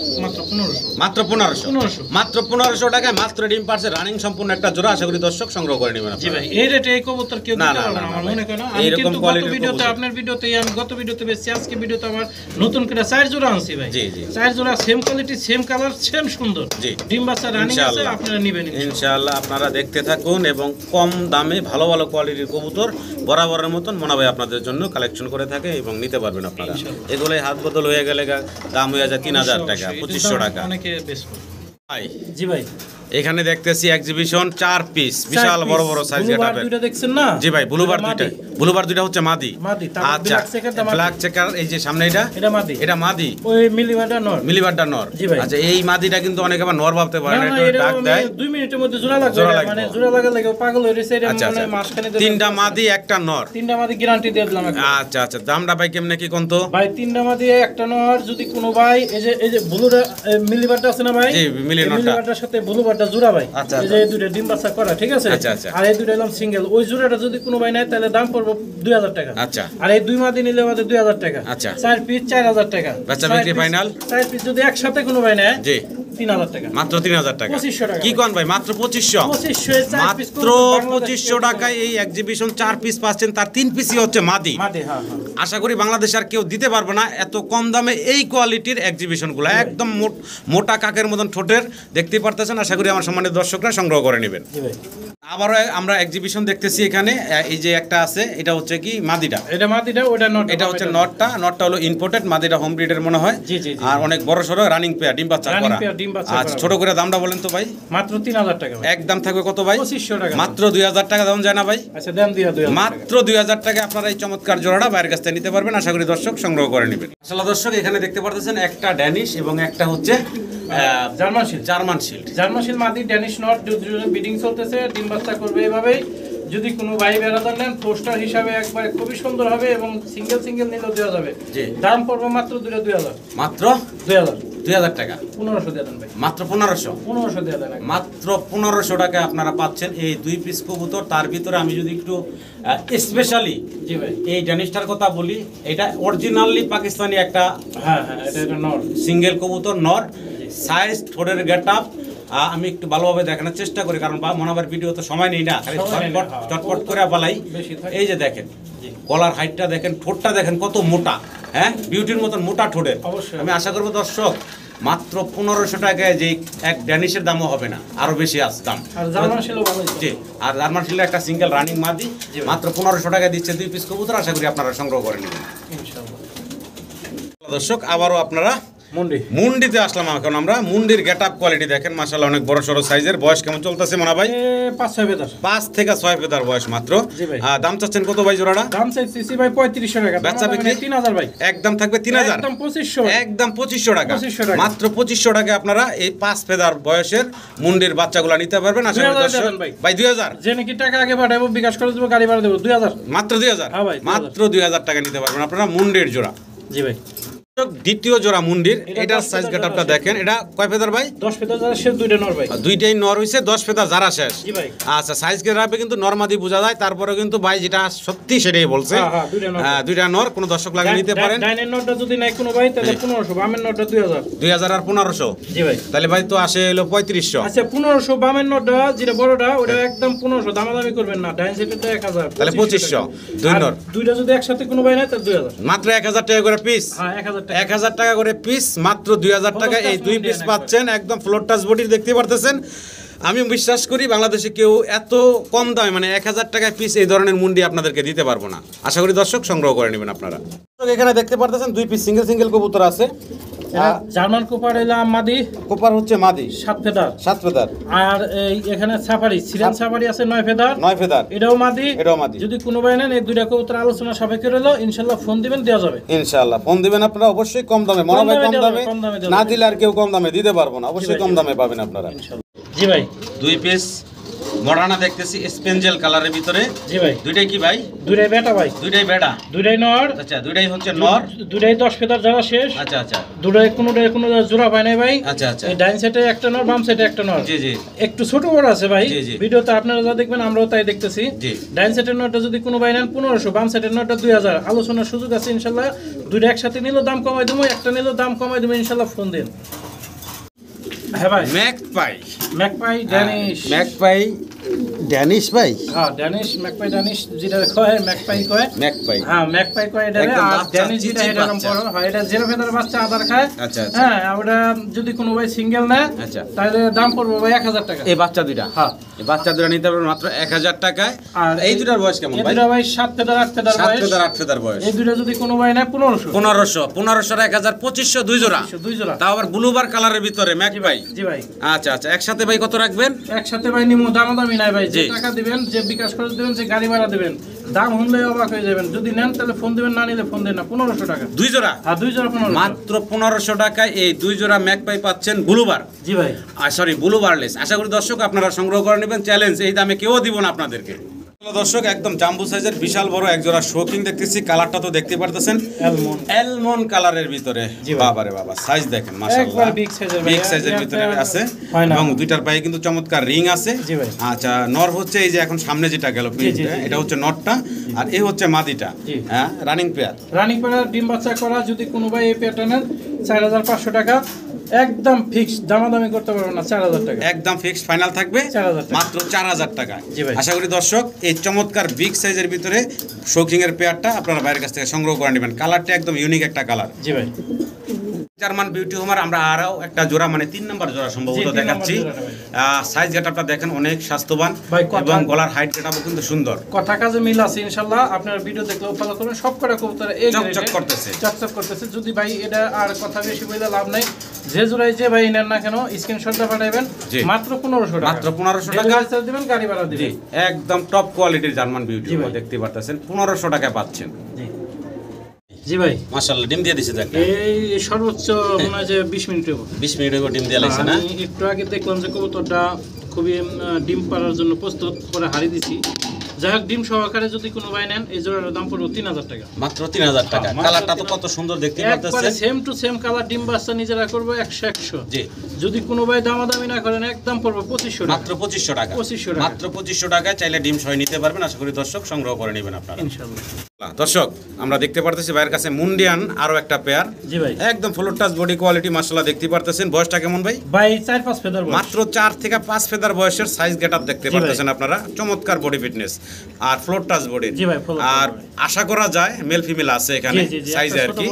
মাত্র 1500 মাত্র 1500 টাকায় মাত্র ডিম পারছে রানিং সম্পূর্ণ একটা জোড়া আশা করি দর্শক সংগ্রহ করে নেবেন জি ভাই এই রেটে এই কবুতর কেউ দিতে পারবে না আমার মনে হয় না আমি কিন্তু গত ভিডিওতে আপনার ভিডিওতে আমি গত ভিডিওতে বেশি আজকে ভিডিওতে আমার নতুন করে 4 জোড়া আনছি ভাই জি জি 4 জোড়া same quality same colour same সুন্দর জি ডিম বাচ্চা রানিং আছে আপনারা নেবেন ইনশাআল্লাহ আপনারা দেখতে থাকুন এবং কম দামে ভালো ভালো কোয়ালিটির কবুতর বরাবরের মতন মনে হয় আপনাদের জন্য কালেকশন করে থাকে এবং নিতে পারবেন আপনারা এগুলোই হাত বদল হয়ে গেলে দাম হয়ে যায় 3000 টাকা 2500 টাকা অনেকে বেশ ভাই জি ভাই এখানে দেখতেছি এক্সিবিশন 4 পিস বিশাল বড় বড় সাইজ গেটাবে দুইটা দেখছেন না জি ভাই ব্লুবার দুইটা হচ্ছে মাদি আচ্ছা ব্ল্যাক চেকার এই যে সামনে এটা মাদি ওই মিলিবারটা নর আচ্ছা এই মাদিটা কিন্তু অনেকে আবার নর ভাবতে পারে না একটু ডাক দেয় 2 মিনিটের মধ্যে জোড়া লাগবে মানে জোড়া লাগা লাগে পাগল হয়ে গেছে এটা মানে মাসখানে তিনটা মাদি একটা নর তিনটা মাদি গ্যারান্টি দিয়ে দিলাম আচ্ছা আচ্ছা দামটা ভাই কেমনে কি কোন তো ভাই তিনটা মাদি একটা নর যদি কোনো ভাই এই যে ব্লুটা মিলিবারটা আছে না ভাই জি মিলিবারটার সাথে ব্লুবারটা জোড়া ভাই এই যে দুটো ডিম বাচ্চা করা ঠিক আছে আর এই দুটো এলাম সিঙ্গেল ওই জোড়াটা যদি কোনো ভাই নেয় তাহলে দাম পড়বে 2000 টাকা আচ্ছা আর এই দুই মাদি নিলে আমাদের 2000 টাকা আচ্ছা 4 পিস 4000 টাকা বাচ্চা বিক্রি ফাইনাল 4 পিস যদি একসাথে কোনো ভাই নেয় জি 3000 টাকা মাত্র 3000 টাকা 2500 টাকা কি কোন ভাই মাত্র 2500 মাত্র 2500 টাকায় এই এক্সিবিশন 4 পিস পাচ্ছেন তার 3 পিসই হচ্ছে মাদি হ্যাঁ আশা করি বাংলাদেশ আর কেউ দিতে পারবে না এত কম দামে এই কোয়ালিটির এক্সিবিশনগুলো একদম মোটা কাকের মতন ঠোঁটের দেখতেই পারতেছেন আশা করি আমার সম্মানিত দর্শকরা সংগ্রহ করে নেবেন আবারও আমরা এক্সিবিশন দেখতেছি এখানে এই যে একটা আছে এটা হচ্ছে কি মাদিটা ওটা নট এটা হচ্ছে নটটা হলো ইম্পোর্টেড মাদিটা হোম ব্রিডের মনে হয় আর অনেক বড় সরো রানিং পেয়ার ডিম বাচ্চা করা আচ্ছা ছোট করে দামটা বলেন তো ভাই মাত্র 3000 টাকা একদম থাকবে কত ভাই 2500 টাকা মাত্র 2000 টাকা দাম যায় না ভাই আচ্ছা দাম দিয়া 2000 মাত্র 2000 টাকা আপনারা এই চমৎকার জোড়াটা বাইরের কাছ থেকে নিতে পারবেন আশা করি দর্শক সংগ্রহ করে নেবেন আসলে দর্শক এখানে দেখতে পারতেছেন একটা ড্যানিশ এবং একটা হচ্ছে জার্মান শিল্ড মাদি ড্যানিশ নট বিডিং চলতেছে ডিম বাচ্চা করবে এভাবে যদি কোনো ভাই বেড়াদার নেন পোস্টার হিসাবে একবারে খুবই সুন্দর হবে এবং সিঙ্গেল নিলেও দেওয়া যাবে দাম পড়বে মাত্র 2000 মাত্র 2000 টাকা 1500 দিয়ে দেন ভাই মাত্র 1500 দিয়ে দেন মাত্র 1500 টাকা আপনারা পাচ্ছেন এই 2 পিস কবুতর তার ভিতরে আমি যদি একটু স্পেশালি জি ভাই এই ড্যানিশটার কথা বলি এটা অরিজিনালি পাকিস্তানি একটা হ্যাঁ এটা নর সিঙ্গেল কবুতর নর সাইজ ঠোঁটের গেটআপ আমি একটু ভালোভাবে দেখানোর চেষ্টা করি কারণ মনোবার ভিডিও তো সময় নেই না খালি চটপট করে পালাই এই যে দেখেন গলার হাইটটা দেখেন ঠোঁটটা দেখেন কত মোটা হ্যাঁ বিউটির মতন মোটা ঠোঁটের আমি আশা করবো দর্শক মাত্র 1500 টাকায় যে এক ড্যানিশের দামও হবে না আরো বেশি আছে দাম জি আর জার্মান শিল্ডের একটা সিঙ্গেল রানিং মাদি মাত্র 1500 টাকা দিচ্ছে 2 পিস কবুতর আশা করি আপনারা সংগ্রহ করে নেবেন ইনশাআল্লাহ দর্শক আবারও আপনারা মুন্ডিতে আসলাম এখন আমরা। মুন্ডির গেটআপ কোয়ালিটি দেখেন মাশাআল্লাহ, অনেক বড় সড়ো সাইজের। বয়স কেমন চলতেছে মনা ভাই? 5-6 ফেদার। 5 থেকে 6 ফেদার বয়স মাত্র। দাম চাচ্ছেন কত ভাই জোড়াটা? দাম চাইছি ভাই 3500 টাকা। বেচা বিক্রি 3000 ভাই। একদম থাকবে 3000। একদম 2500। একদম 2500 টাকা। মাত্র 2500 টাকা আপনারা এই 5 ফেদার বয়সের মুন্ডির বাচ্চাগুলো নিতে পারবেন। আশা করি দর্শক ভাই 2000 যে নাকি টাকা আগে পাঠাবো বিকাশ করে দেব, গাড়ি ভাড়া দেব 2000। মাত্র 2000। মাত্র 2000 টাকা নিতে পারবেন আপনারা মুন্ডির জোড়া। জি ভাই। দ্বিতীয় জোড়া মুন্ডির, এটার সাইজ গেটআপটা দেখেন। এটা কয় ফেদার ভাই? 10 ফেদার যারা শেষ, দুইটা নর ভাই। দুইটাই নর হইছে, 10 ফেদার যারা শেষ। জি ভাই। আচ্ছা, সাইজ গেটআপে কিন্তু নরমাদি বোঝা যায়, তারপরে কিন্তু ভাই যেটা সত্যি সেটাই বলছে। হ্যাঁ, দুইটা নর। কোন দর্শক লাগে নিতে পারেন। ডাইনের নরটা যদি নাই কোনো ভাই তাহলে 1500, বামের নরটা 2000। 2000 আর 1500। জি ভাই। তাহলে ভাই তো আসে হলো 3500। আচ্ছা 1500, বামের নরটা যেটা বড়টা ওটা একদম 1500, দামাদামি করবেন না। ডাইন সাইডেরটা 1000, তাহলে 2500। দুই নর, দুইটা যদি একসাথে কোনো ভাই নাই তাহলে 2000। মাত্র 1000 টাকা করে পিস। হ্যাঁ 1000 টাকা। 1000 টাকা করে পিস, মাত্র 2000 টাকা এই দুই পিস পাচ্ছেন। একদম ফ্লোর টাচ বডির দেখতে পারতেছেন। আমি বিশ্বাস করি বাংলাদেশে কেউ এত কম দামে মানে 1000 টাকায় পিস এই ধরনের মুন্ডি আপনাদেরকে দিতে পারবো না। আশা করি দর্শক সংগ্রহ করে নেবেন আপনারা। এখানে দেখতে পারতেছেন দুই পিস সিঙ্গেল কবুতর আছে। জার্মান কোপার এলাম মাদি, কোপার হচ্ছে মাদি 7 ফেদার। 7 ফেদার। আর এই এখানে সাফারি, সিরিয়াল সাফারি আছে 9 ফেদার। 9 ফেদার। এটাও মাদি, এটাও মাদি। যদি কোনো ভাই নেন এই দুইটা কবুতর আলোচনা সাপেক্ষে রইলো, ইনশাআল্লাহ ফোন দিবেন, দেওয়া যাবে। ইনশাআল্লাহ ফোন দিবেন আপনারা, অবশ্যই কম দামে। মনে হয় কম দামে না দিলে আর কেউ কম দামে দিতে পারবো না, অবশ্যই কম দামে পাবেন আপনারা ইনশাআল্লাহ। জি ভাই। দুই পিস মডার্না দেখতেছি স্পেঞ্জেল কালারের ভিতরে। জি ভাই। দুইটাই কি ভাই? দুইটাই বেটা ভাই। দুইটাই বেটা, দুইটাই নর। আচ্ছা, দুইটাই হচ্ছে নর। দুইটাই 10 ফেদার যারা শেষ। আচ্ছা আচ্ছা। দুইটাই কোনো জোড়া পায় নাই ভাই। আচ্ছা আচ্ছা। এই ডাইন সাইডে একটা নর, বাম সাইডে একটা নর। জি জি। একটু ছোট বড় আছে ভাই। ভিডিওতে আপনারা যা দেখবেন আমরাও তাই দেখতেছি। জি। ডাইন সাইডের নরটা যদি কোনো ভাই নেন 1500, বাম সাইডের নরটা 2000। আলোচনার সুযোগ আছে ইনশাআল্লাহ। দুইটা একসাথে নিলেও দাম কমাই দেবো, একটা নিলেও দাম কমাই দেবো ইনশাআল্লাহ, ফোন দিন। হ্যাঁ ভাই। ম্যাকপাই ড্যানিশ ভাই। হ্যাঁ ড্যানিশ, ম্যাকপাই ড্যানিশ যেটা কয় ম্যাকপাই কয়। হ্যাঁ ম্যাকপাই কয় এটা। আর ড্যানিশ যেটা এটা এরকম বড় হয়, এটা 0 ফেদার বাচ্চা আদার খায়। আচ্ছা আচ্ছা। হ্যাঁ, ওটা যদি কোনো ভাই সিঙ্গেল নেয় আচ্ছা তাহলে দাম পড়বে ভাই 1000 টাকা। এই বাচ্চা দুইটা? হ্যাঁ, এই বাচ্চা দুইটা নিতে পারবেন মাত্র 1000 টাকায়। আর এই দুটার বয়স কেমন ভাই? এই দুটা ভাই 7 ফেদার 8 ফেদার বয়স। 7 ফেদার 8 ফেদার বয়স। এই দুটা যদি কোনো ভাই নেয় 1500 আর 1000 2500 দুই জোড়া। তাও আবার ব্লুবার কালারের ভিতরে ম্যাক ভাই। জি ভাই। আচ্ছা আচ্ছা। একসাথে ভাই কত রাখবেন? একসাথে ভাই নিমু, দামাদামি নাই ভাই। যে টাকা দিবেন, যে বিকাশ করে দিবেন, যে গাড়ি ভাড়া দিবেন, দাম শুনলে অবাক হয়ে যাবেন। যদি নেন তাহলে ফোন দিবেন, না নিলে ফোন দেন না। 1500 টাকা দুই জোড়া। হ্যাঁ, দুই জোড়া 1500। মাত্র 1500 টাকায় এই দুই জোড়া ম্যাক পাই পাচ্ছেন ব্লুবার। জি ভাই। সরি, ব্লুবারলেস। আশা করি দর্শক আপনারা সংগ্রহ করে নেবেন। চ্যালেঞ্জ, এই দামে কেউ দিব না আপনাদেরকে। দর্শক একদম জাম্বু সাইজের বিশাল বড় এক জোড়া শোকিং দেখতেছি। কালারটা তো দেখতে পারতেছেন, অ্যালমন্ড কালারের ভিতরে। বাবারে বাবা, সাইজ দেখেন মাশাআল্লাহ, বিগ সাইজের ভিতরে আছে। এবং দুইটার পায়ে কিন্তু চমৎকার রিং আছে। আচ্ছা, নর হচ্ছে এই যে এখন সামনে যেটা গেল, এটা হচ্ছে নরটা, আর এই হচ্ছে মাদিটা। হ্যাঁ, রানিং পেয়ার। ডিম বাচ্চা করা। যদি কোনো ভাই এই পেয়ারটা নেন 4500 টাকা। একদম ফিক্সড, দামাদামি করতে পারবেন না। 4000 টাকা একদম ফিক্সড ফাইনাল থাকবে, মাত্র 4000 টাকা। আশা করি দর্শক এই চমৎকার বিগ সাইজের ভিতরে শোকিং এর পেয়ারটা আপনারা বাইরের কাছ থেকে সংগ্রহ করে নেবেন। কালারটা একদম ইউনিক একটা কালার। জি ভাই। জার্মান বিউটি হোমার আমরা আরও একটা জোড়া, মানে 3 নম্বর জোড়া সম্ভবত দেখাচ্ছি। সাইজ গেটআপটা দেখেন, অনেক স্বাস্থ্যবান এবং গলার হাইট গেটআপও কিন্তু সুন্দর। কথা কাজে মিল আছে ইনশাআল্লাহ। আপনারা ভিডিও দেখলেও ফলো করবেন। সব কটা কবুতর এই চকচক করতেছে, চকচক করতেছে। যদি ভাই এটা আর কথা বেশি বলে লাভ নাই, যে জোড়াই যে ভাই নেন না কেন স্ক্রিনশটটা পাঠাবেন। মাত্র 1500 টাকা। মাত্র 1500 টাকা দিবেন, গাড়ি ভাড়া দিবেন। একদম টপ কোয়ালিটির জার্মান বিউটি হোমার দেখতে পারতেছেন, 1500 টাকায় পাচ্ছেন। জি ভাই। মাশাআল্লাহ, ডিম দিয়ে দিছে দেখেন। এই সর্বোচ্চ মনে হয় যে 20 মিনিট হবে। 20 মিনিট হবে ডিম দিয়ে লাইছে না? একটু আগে দেখলাম যে কবুতরটা খুবই ডিম পাড়ার জন্য প্রস্তুত করে হারিয়ে দিছি। যাই হোক, ডিম সহকারে যদি কোনো ভাই নেন এই জোড়ার দাম পড়বে 3000 টাকা। মাত্র 3000 টাকা। কালারটা তো কত সুন্দর দেখতে পাচ্ছেন, একবারে সেম টু সেম কালার। ডিম বাচ্চা নিজেরা করবে 100 জি। যদি কোনো ভাই দামাদামি না করেন একদম পড়বে 2500 টাকা। মাত্র 2500 টাকা। 2500 টাকা। মাত্র 2500 টাকায় চাইলে ডিম সহ নিতে পারবেন। আশা করি দর্শক সংগ্রহ করে নেবেন আপনারা ইনশাআল্লাহ। দর্শক আমরা দেখতে পারতেছি ভাইয়ের কাছে মুন্ডিয়ান আরো একটা পেয়ার। জি ভাই। একদম ফুল টাচ বডি কোয়ালিটি মাশাআল্লাহ দেখতে পারতেছেন। বয়সটা কেমন ভাই? ভাই 4-5 ফেদার বয়স। মাত্র 4 থেকে 5 ফেদার বয়সের সাইজ গেটআপ দেখতে পারতেছেন আপনারা। চমৎকার বডি ফিটনেস আর ফ্লোর টাচ বডি। জি ভাই। আর আশা করা যায় মেল ফিমেল আছে এখানে, সাইজ আর কি।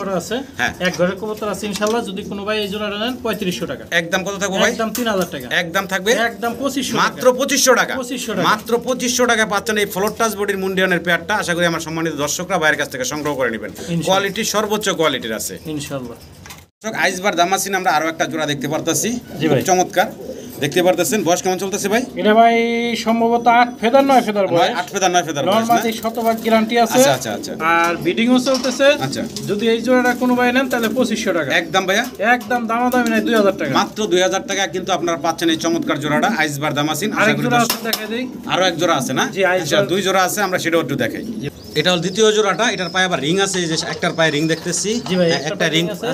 হ্যাঁ, এক ঘরে কবুতর আছে ইনশাআল্লাহ। যদি কোনো ভাই এই জোড়াটা নেন 3500 টাকা। একদম কত থাকবে ভাই? একদম 3000 টাকা। একদম থাকবে একদম 2500 মাত্র 2500 টাকা। মাত্র 2500 টাকা পাচ্ছেন এই ফ্লোর টাচ বডির মুন্ডিয়ানের পেয়ারটা। আশা করি আমার সম্মানিত দর্শকরা বাইরের কাছ থেকে সংগ্রহ করে নেবেন। কোয়ালিটি সর্বোচ্চ কোয়ালিটির আছে ইনশাআল্লাহ। আইসবার দামাসিন আমরা আরো একটা জোড়া দেখতে পারতেছি, জি ভাই। খুব চমৎকার দেখতে পারতেছেন। বয়স কেমন চলতেছে ভাই? এটা ভাই সম্ভবত 8 ফেদার 9 ফেদার বয়স, 8 ফেদার 9 ফেদার বয়স না? নরমালি শতভাগ গ্যারান্টি আছে। আচ্ছা আচ্ছা আচ্ছা আর বিডিংও চলতেছে। আচ্ছা। যদি এই জোড়াটা কোনো ভাই নেন তাহলে 2500 টাকা একদম ভাইয়া, একদম দামাদামি নাই, 2000 টাকা মাত্র 2000 টাকা কিন্তু আপনারা পাচ্ছেন এই চমৎকার জোড়াটা আইসবার দামাসিন। আশা আরেক করি জোড়া দর্শক- আছে দেখাই দেই। আরো এক জোড়া আছে না? জি, আইসবার- আচ্ছা, 2 জোড়া আছে, আমরা সেটাও একটু দেখাই। এটা হল দ্বিতীয় জোড়াটা, এটার পায়ে আবার রিং আছে, এই যে একটার পায়ে রিং দেখতেছি। জি ভাই, হ্যাঁ, একটা একটা পায়ে রিং ring আছে।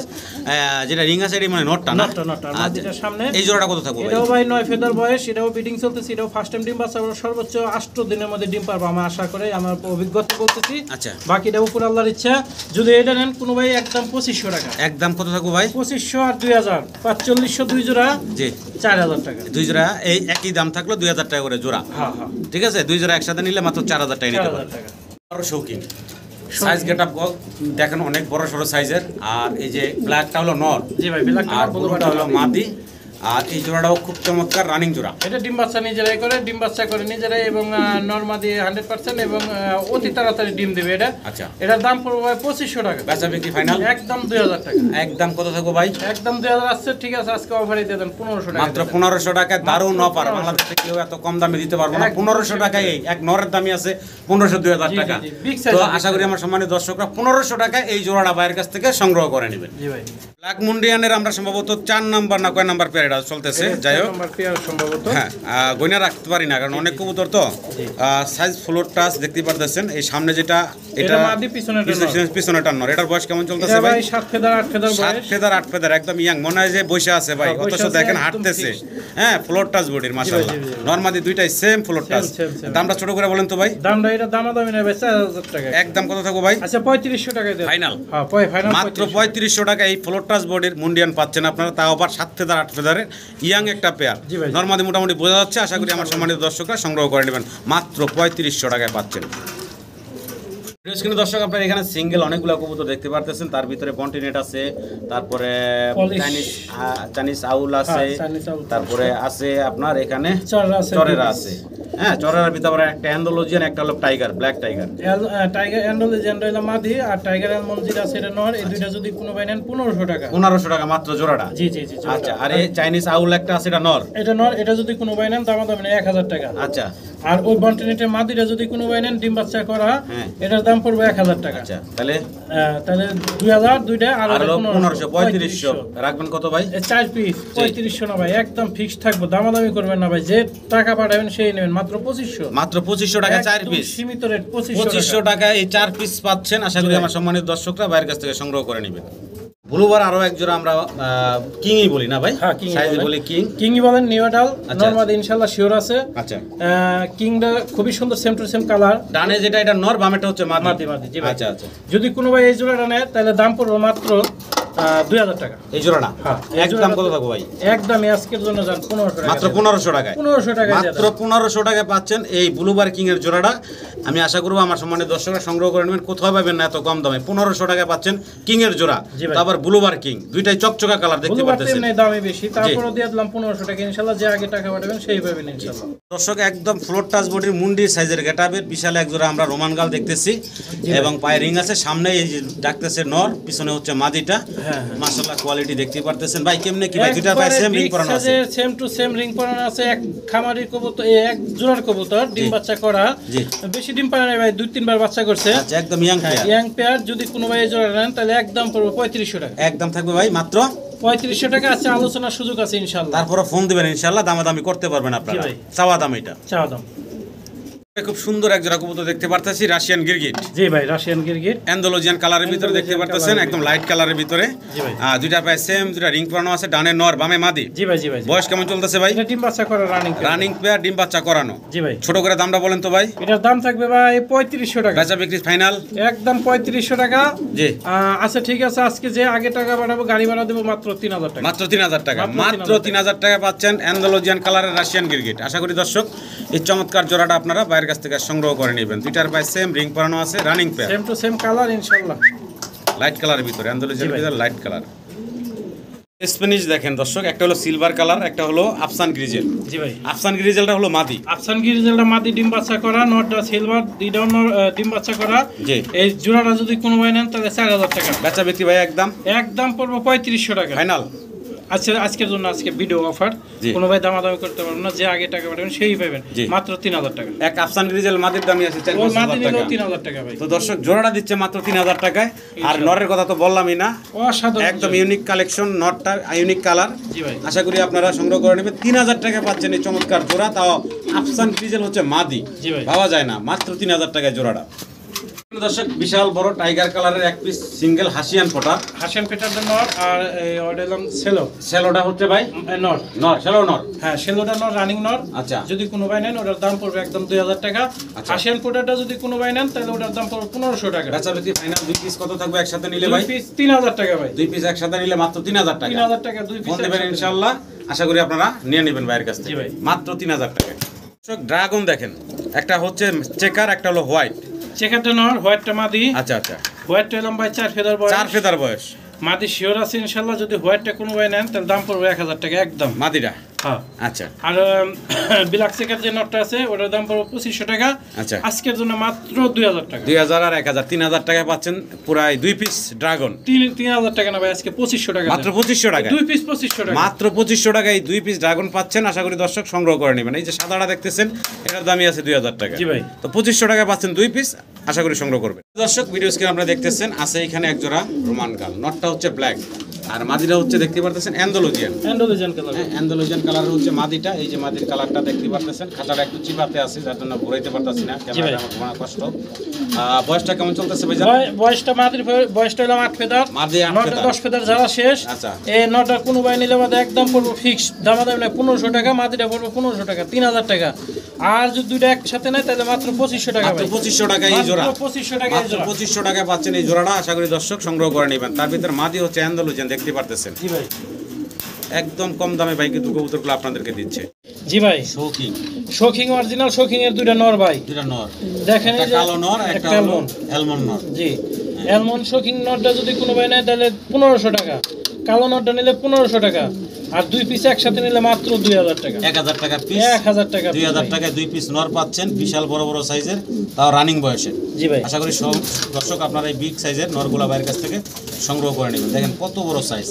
যেটা রিং আছে এটা মানে নটটা না? নটটা, আর আচ্ছা। মাঝিটার সামনে। এই জোড়াটা কত থাকবে ভাই? এটাও ভাই 9 ফেদার বয়স, এটাও বিডিং চলতেছে, এটাও ফার্স্ট টাইম ডিম বাচ্চা করবে, সর্বোচ্চ 8 দিনের মধ্যে ডিম পারবো আমি আশা করি, আমার অভিজ্ঞতা বলতেছি। আচ্ছা। বাকিটা উপর আল্লাহর ইচ্ছা। যদি এটা নেন কোনো ভাই একদম 2500 টাকা, একদম কত থাকবে ভাই? 2500 আর 2000, 4500 দুই জোড়া, জি, 4000 টাকা। 2 জোড়া এই একই দাম থাকলো, 2000 টাকা করে জোড়া। হ্যাঁ হ্যাঁ, ঠিক আছে, 2 জোড়া একসাথে নিলে মাত্র 4000 টাকা নিতে 4000 পারবেন। টাকা। আরো শৌখিন সাইজ গেটআপ দেখেন, অনেক বড় সড়ো সাইজের। আর এই যে ব্ল্যাকটা হলো নর, জি ভাই, ব্ল্যাক আর কালার ব্লুটা হলো মাদি। আর এই জোড়াটাও খুব চমৎকার রানিং জোড়া। এটা ডিম বাচ্চা নিজেরাই করে, ডিম বাচ্চা করে নিজেরাই, এবং নরমা দিয়ে 100% এবং অতি তাড়াতাড়ি ডিম দিবে এটা। আচ্ছা, এটার দাম পড়বে ভাই 2500 টাকা, বেচা বিক্রি ফাইনাল একদম 2000 টাকা। একদম কত থাকবো ভাই? একদম 2000 আসছে, ঠিক আছে, আজকে অফারে দিয়ে দেন 1500 টাকা। মাত্র 1500 টাকায় দারুণ অফার। বাংলাদেশে কেউ এত কম দামে দিতে পারবো না। 1500 টাকায় এই এক নরের দামই আছে 1500 2000 জি, টাকা। জি, big size তো এর, আশা করি আমার সম্মানিত দর্শকরা 1500 টাকায় এই জোড়াটা বাইরের কাছ থেকে সংগ্রহ করে নেবেন। জি ভাই, ব্ল্যাক মুন্ডিয়ানের আমরা সম্ভবত 4 নাম্বার না কয় নাম্বার পেয়ার এটা চলতেছে, যাই হোক। নাম্বার পেয়ার সম্ভবত। হ্যাঁ, গয়না রাখতে পারি না কারণ অনেক কবুতর তো। সাইজ ফ্লোর টাচ দেখতে পারতেছেন। এই সামনে যেটা এটা মাদি, পিছনেটা নর। পিছনেটা নর। এটার বয়স কেমন চলতেছে এটা ভাই? ভাই 7 ফেদার 8 ফেদার 7 বয়স। ফেদার 8 ফেদার, একদম ইয়াং মনে হয় যে বসে আছে ভাই। হ্যাঁ, বসে অথচ আছে, দেখেন একদম হাঁটতেছে। fixed। হ্যাঁ, ফ্লোর টাচ বডির মাশাআল্লাহ। জি, জি, জি। নরমাদি দুইটাই সেম ফ্লোর টাচ। same। দামটা ছোট করে বলেন তো ভাই। দামটা এটা দামাদামি নাই ভাই, 4000 টাকা। একদম কত থাকবো ভাই? আচ্ছা 3500 টাকায় দেন। ফাইনাল। হ্যাঁ, ফাইনাল মাত্র 3500 টাকা এই ফ্লোর টাচ বডির মুন্ডিয়ান পাচ্ছেন আপনারা, তাও আবার 7 ফেদার 8 ফেদারের ইয়াং একটা পেয়ার। জি ভাই। নরমাদি মোটামুটি বোঝা যাচ্ছে। আশা করি আমার সম্মানিত দর্শকরা সংগ্রহ করে নেবেন, মাত্র 3500 টাকায় পাচ্ছেন। স্ক্রিনে দর্শক আপনারা এখানে সিঙ্গেল অনেকগুলো কবুতর দেখতে পারতেছেন। তার ভিতরে কন্টিনেন্ট আছে, তারপরে Polish। চাইনিজ আউল আছে, হ্যাঁ, Chinese owl। তারপরে আছে আপনার এখানে চড়রা আছে, চরেরা আছে। হ্যাঁ, চরের ভিতরে একটা অ্যান্ডোলজিয়ান, একটা হলো টাইগার, ব্ল্যাক টাইগার। টাইগার অ্যান্ডোলে জেন্ডাইলা মাদি, আর টাইগার মঞ্জির আছে এটা নর। এই দুইটা যদি কোনো ভাই নেন 1500 টাকা। 1500 টাকা মাত্র জোড়াটা। জি জি জি, জোড়াটা। আচ্ছা, আর এই চাইনিজ আউল একটা আছে, এটা নর। এটা নর, এটা যদি কোনো ভাই নেন দামাদামি নেই 1000 টাকা। আচ্ছা আর ওই বন্টিনেটের মাদিটা যদি কোনো ভাই নেন ডিম বাচ্চা করা, হ্যাঁ। এটার দাম পড়বে 1000 টাকা। আচ্ছা, তাহলে তাহলে 2000 দুইটা, আর আর হলো 1500 3500 3500 রাখবেন কত ভাই? 4 পিস 3500 না ভাই, একদম ফিক্সড থাকবো, দামাদামি করবেন না ভাই। যে টাকা পাঠাবেন সেই নেবেন, মাত্র 2500। মাত্র 2500 টাকা 4 একদম পিস। সীমিত রেট 2500 2500 টাকা। টাকায় এই 4 পিস পাচ্ছেন। আশা করি আমার সম্মানিত দর্শকরা বাইরের কাছ থেকে সংগ্রহ করে নেবেন। ব্লুবার আরো এক জোড়া আমরা কিংই বলি না ভাই? হ্যাঁ, king-ই সাইজ বলে। বলি কিং। কিংই বলেন, নিউডাল আচ্ছা। নরমাদ ইনশাআল্লাহ শিওর আছে। আচ্ছা, কিংটা খুবই সুন্দর, সেম টু সেম কালার। ডানে যেটা এটা নর, বামেটা হচ্ছে মাদি। মাদি, জি ভাই। আচ্ছা আচ্ছা, যদি কোনো ভাই এই জোড়াটা নেয় তাহলে দাম পড়বে মাত্র 2000 টাকা। এই জোড়াটা হ্যাঁ, এই একদম জোড়াটা কত থাকবো ভাই? একদম আজকের জন্য যান 1500 টাকা। মাত্র 1500 টাকায়। 1500 টাকা মাত্র 1500 টাকায় পাচ্ছেন এই ব্লুবার কিং এর জোড়াটা। আমি আশা করবো আমার সম্মানিত দর্শকরা সংগ্রহ করে নেবেন। কোথাও পাবেন না এত কম দামে। 1500 টাকায় পাচ্ছেন কিং এর জোড়া, জি ভাই। তারপর ব্লুবার কিং, দুইটাই চকচকা কালার দেখতে পাচ্ছেন। নেই দামে বেশি, তারপরে দিয়ে দিলাম 1500 টাকা। ইনশাআল্লাহ যে আগে টাকা পাঠাবেন সেই পাবেন ইনশাআল্লাহ। দর্শক একদম ফ্লোর টাচ বডির মুন্ডির সাইজের গেটাবের বিশাল এক জোড়া আমরা রোমান গাল দেখতেছি, এবং পায়ে রিং আছে। সামনে এই যে ডাকতেছে নর, পিছনে হচ্ছে মাদিটা। হ্যাঁ। মাশাআল্লাহ কোয়ালিটি দেখতে পারতেছেন ভাই। কেমনে কি ভাই? দুইটা পায়ে সেম রিং পরানো আছে। সেম টু সেম রিং পরানো আছে। এক খামারি কবুতর, এক জোড়ার কবুতর, ডিম জি। বাচ্চা করা। জি। বেশি ডিম পারে না ভাই, 2-3 বার বাচ্চা করছে। আচ্ছা, একদম ইয়াং প্লেয়ার। ইয়াং পেয়ার যদি কোনো ভাই এই জোড়া নেন তাহলে একদম পড়বে 3500 টাকা। একদম থাকবে ভাই মাত্র 3500 টাকা আছে, আলোচনার সুযোগ আছে ইনশাআল্লাহ। তারপরে ফোন দিবেন ইনশাআল্লাহ, দামাদামি করতে পারবেন আপনারা। জি ভাই। চাওয়া দাম এটা। চাও দাম। খুব সুন্দর এক জোড়া কবুতর দেখতে পারতেছি, রাশিয়ান গিরগিট। জি ভাই, রাশিয়ান গিরগিট অ্যান্ডোলজিয়ান কালারের ভিতরে দেখতে Andalusian পারতেছেন, colour-এর একদম লাইট কালারের ভিতরে। জি ভাই। দুইটা পায়ে সেম, দুইটা রিং পরানো আছে, ডানে নর বামে মাদি। জি ভাই, জি ভাই। বয়স কেমন চলতেছে ভাই? এটা ডিম বাচ্চা করা রানিং। রানিং পেয়ার, ডিম বাচ্চা করানো। জি ভাই। ছোট করে দামটা বলেন তো ভাই। এটার দাম থাকবে ভাই 3500 টাকা। বেচা বিক্রি ফাইনাল একদম 3500 টাকা। জি। আচ্ছা ঠিক আছে, আজকে যে আগে টাকা পাঠাবো গাড়ি ভাড়া দেবো মাত্র 3000 টাকা। মাত্র 3000 টাকা। মাত্র 3000 টাকা পাচ্ছেন অ্যান্ডালুজিয়ান কালারের রাশিয়ান গিরগিট। আশা করি দর্শক এই চমৎকার জোড়াটা আপনারা বাইরের কাছ থেকে সংগ্রহ করে নেবেন। দুইটার পায়ে সেম রিং পরানো আছে, running pair, same to same colour ইনশাআল্লাহ। লাইট কালারের ভিতরে, অ্যান্ডালুজিয়ান ভিতরে লাইট কালার। স্প্যানিশ দেখেন দর্শক, একটা হলো সিলভার কালার, একটা হলো আফসান গ্রিজেল। জি ভাই, আফসান গ্রিজেলটা হলো মাদি, আফসান গ্রিজেলটা মাদি ডিম বাচ্চা করা, নটটা সিলভার দুইটাও ডিম বাচ্চা করা। জি। এই জোড়াটা যদি কোনো ভাই নেন তাহলে 4000 টাকা। বেচা বিক্রি ভাই একদম একদম পড়বো 3500 টাকা ফাইনাল। আচ্ছা, আজকের জন্য আজকে ভিডিও অফার, জি। কোনো ভাই দামাদামি করতে পারবেন না, যে আগে টাকা পাঠাবেন সেই পাবেন জি। মাত্র 3000 টাকা। এক আফসান গ্রিজেল মাদির দামই আছে ওই মাদি 4-5 নিলেও টাকা। 3000 টাকা ভাই। তো দর্শক জোড়াটা দিচ্ছে মাত্র 3000 টাকায়। আর নরের কথা তো বললামই না, অসাধারণ একদম ইউনিক কালেকশন, নটটা ইউনিক কালার। জি ভাই। আশা করি আপনারা সংগ্রহ করে নেবেন। 3000 টাকা পাচ্ছেন এই চমৎকার জোড়া, তাও আফসান গ্রিজেল হচ্ছে মাদি। জি ভাই। ভাবা যায় না, মাত্র 3000 টাকায় জোড়াটা। দর্শক বিশাল বড় টাইগার কালারের এক পিস সিঙ্গেল হাসিয়ান ফোটা, হাসিয়ান পেটার নর, আর এই অডেলং সেলো সেলোটা হচ্ছে ভাই নর। নর, সেলো নর। হ্যাঁ, সেলোটা নর, রানিং নর। আচ্ছা। যদি কোনো ভাই নেন ওটার দাম পড়বে একদম 2000 টাকা। আচ্ছা। হাসিয়ান পেটারটা যদি কোনো ভাই নেন তাহলে ওটার দাম পড়বে 1500 টাকা। বেচা বিক্রি ফাইনাল। দুই পিস কত থাকবে একসাথে নিলে দুই ভাই? পিস 3000 টাকা ভাই। দুই পিস একসাথে নিলে মাত্র 3000 টাকা। 3000 টাকা দুই পিস ফোন দেবেন ইনশাআল্লাহ। আশা করি আপনারা নিয়ে নেবেন ভাইয়ের কাছ জি থেকে ভাই। মাত্র 3000 টাকা। দর্শক ড্রাগন দেখেন, একটা হচ্ছে চেকার, একটা হলো হোয়াইট। চেকারটা নর, হোয়াইটটা মাদি। আচ্ছা আচ্ছা, হোয়াইটটা এলাম ভাই 4 ফেদার বয়স। 4 ফেদার বয়স। মাদি শিওর আছে ইনশাআল্লাহ। যদি হোয়াইটটা কোনো ভাই নেন তাহলে দাম পড়বে 1000 টাকা একদম। মাদিরা? হ্যাঁ। আচ্ছা আর ব্ল্যাক চেকার যে নটটা আছে ওটার দাম পড়বে 2500 টাকা। আচ্ছা। আজকের জন্য মাত্র 2000 টাকা। 2000 আর 1000, 3000 টাকায় পাচ্ছেন পুরাই দুই পিস ড্রাগন। 3000 টাকা না ভাই, আজকে 2500 টাকা। মাত্র 2500 টাকা। দুই পিস 2500 টাকা। মাত্র 2500 টাকায় দুই পিস ড্রাগন পাচ্ছেন। আশা করি দর্শক সংগ্রহ করে নেবেন। এই যে সাদাটা দেখতেছেন, এটার দামই আছে 2000 টাকা। জি ভাই। তো 2500 টাকায় পাচ্ছেন দুই পিস, আশা করি সংগ্রহ করবেন। দর্শক ভিডিও স্ক্রিনে আপনারা দেখতেছেন আছে এখানে এক জোড়া রোমান গাল। নটটা হচ্ছে ব্ল্যাক আর মাদিটা হচ্ছে দেখতে পারতেছেন Andalusian. Andalusian colour. Andalusian colour হচ্ছে মাদিটা। এই যে মাদির কালারটা দেখতে পারতেছেন, খাঁচাটা একটু চিপাতে আছে যার জন্য ঘুরাইতে পারতাছি না, ক্যামেরা আমার ঘোরা কষ্ট। বয়সটা কেমন চলতেছে ভাই? বয়সটা মাদির বয়সটা হলো 8 ফেদার। মাদি 8 নটা ফেদার। 10 ফেদার যারা শেষ। আচ্ছা। এই নটা কোনো ভাই নিলে আমাদের একদম পড়বে ফিক্স দামাদামি নাই 1500 টাকা। মাদিটা পড়বে 1500 টাকা, 3000 টাকা। আর যদি দুইটা একসাথে নেয় তাহলে মাত্র 2500 টাকা মাত্র ভাই। 2500 টাকা এই জোড়া। মাত্র 2500 টাকা এই মাত্র জোড়া। 2500 টাকায় পাচ্ছেন এই জোড়াটা। আশা করি দর্শক সংগ্রহ করে নেবেন। তার ভিতরে মাদি হচ্ছে অ্যান্ডালুজিয়ান দেখতে পারতেছেন। জি ভাই। একদম কম দামে ভাই কিন্তু কবুতরগুলো আপনাদেরকে দিচ্ছে। জি ভাই। শৌকিং, শৌকিং অরিজিনাল শৌকিং এর দুইটা নর ভাই। দুটো নর, দেখেন এই একটা যে কালো নর, একটা হলো অ্যালমন্ড নর। জি। অ্যালমন্ড শৌকিং নরটা যদি কোনো ভাই নেয় তাহলে 1500 টাকা। কালো নরটা নিলে 1500 টাকা। আর দুই পিস একসাথে নিলে মাত্র 2000 টাকা। 1000 টাকা পিস। 1000 টাকা। 2000 টাকায় দুই পিস নর পাচ্ছেন, বিশাল বড় বড় সাইজের, তাও রানিং বয়সের। জি ভাই। আশা করি সব দর্শক আপনারা এই বিগ সাইজের নরগুলা বাইরের কাছ থেকে সংগ্রহ করে নেবেন। দেখেন কত বড় সাইজ,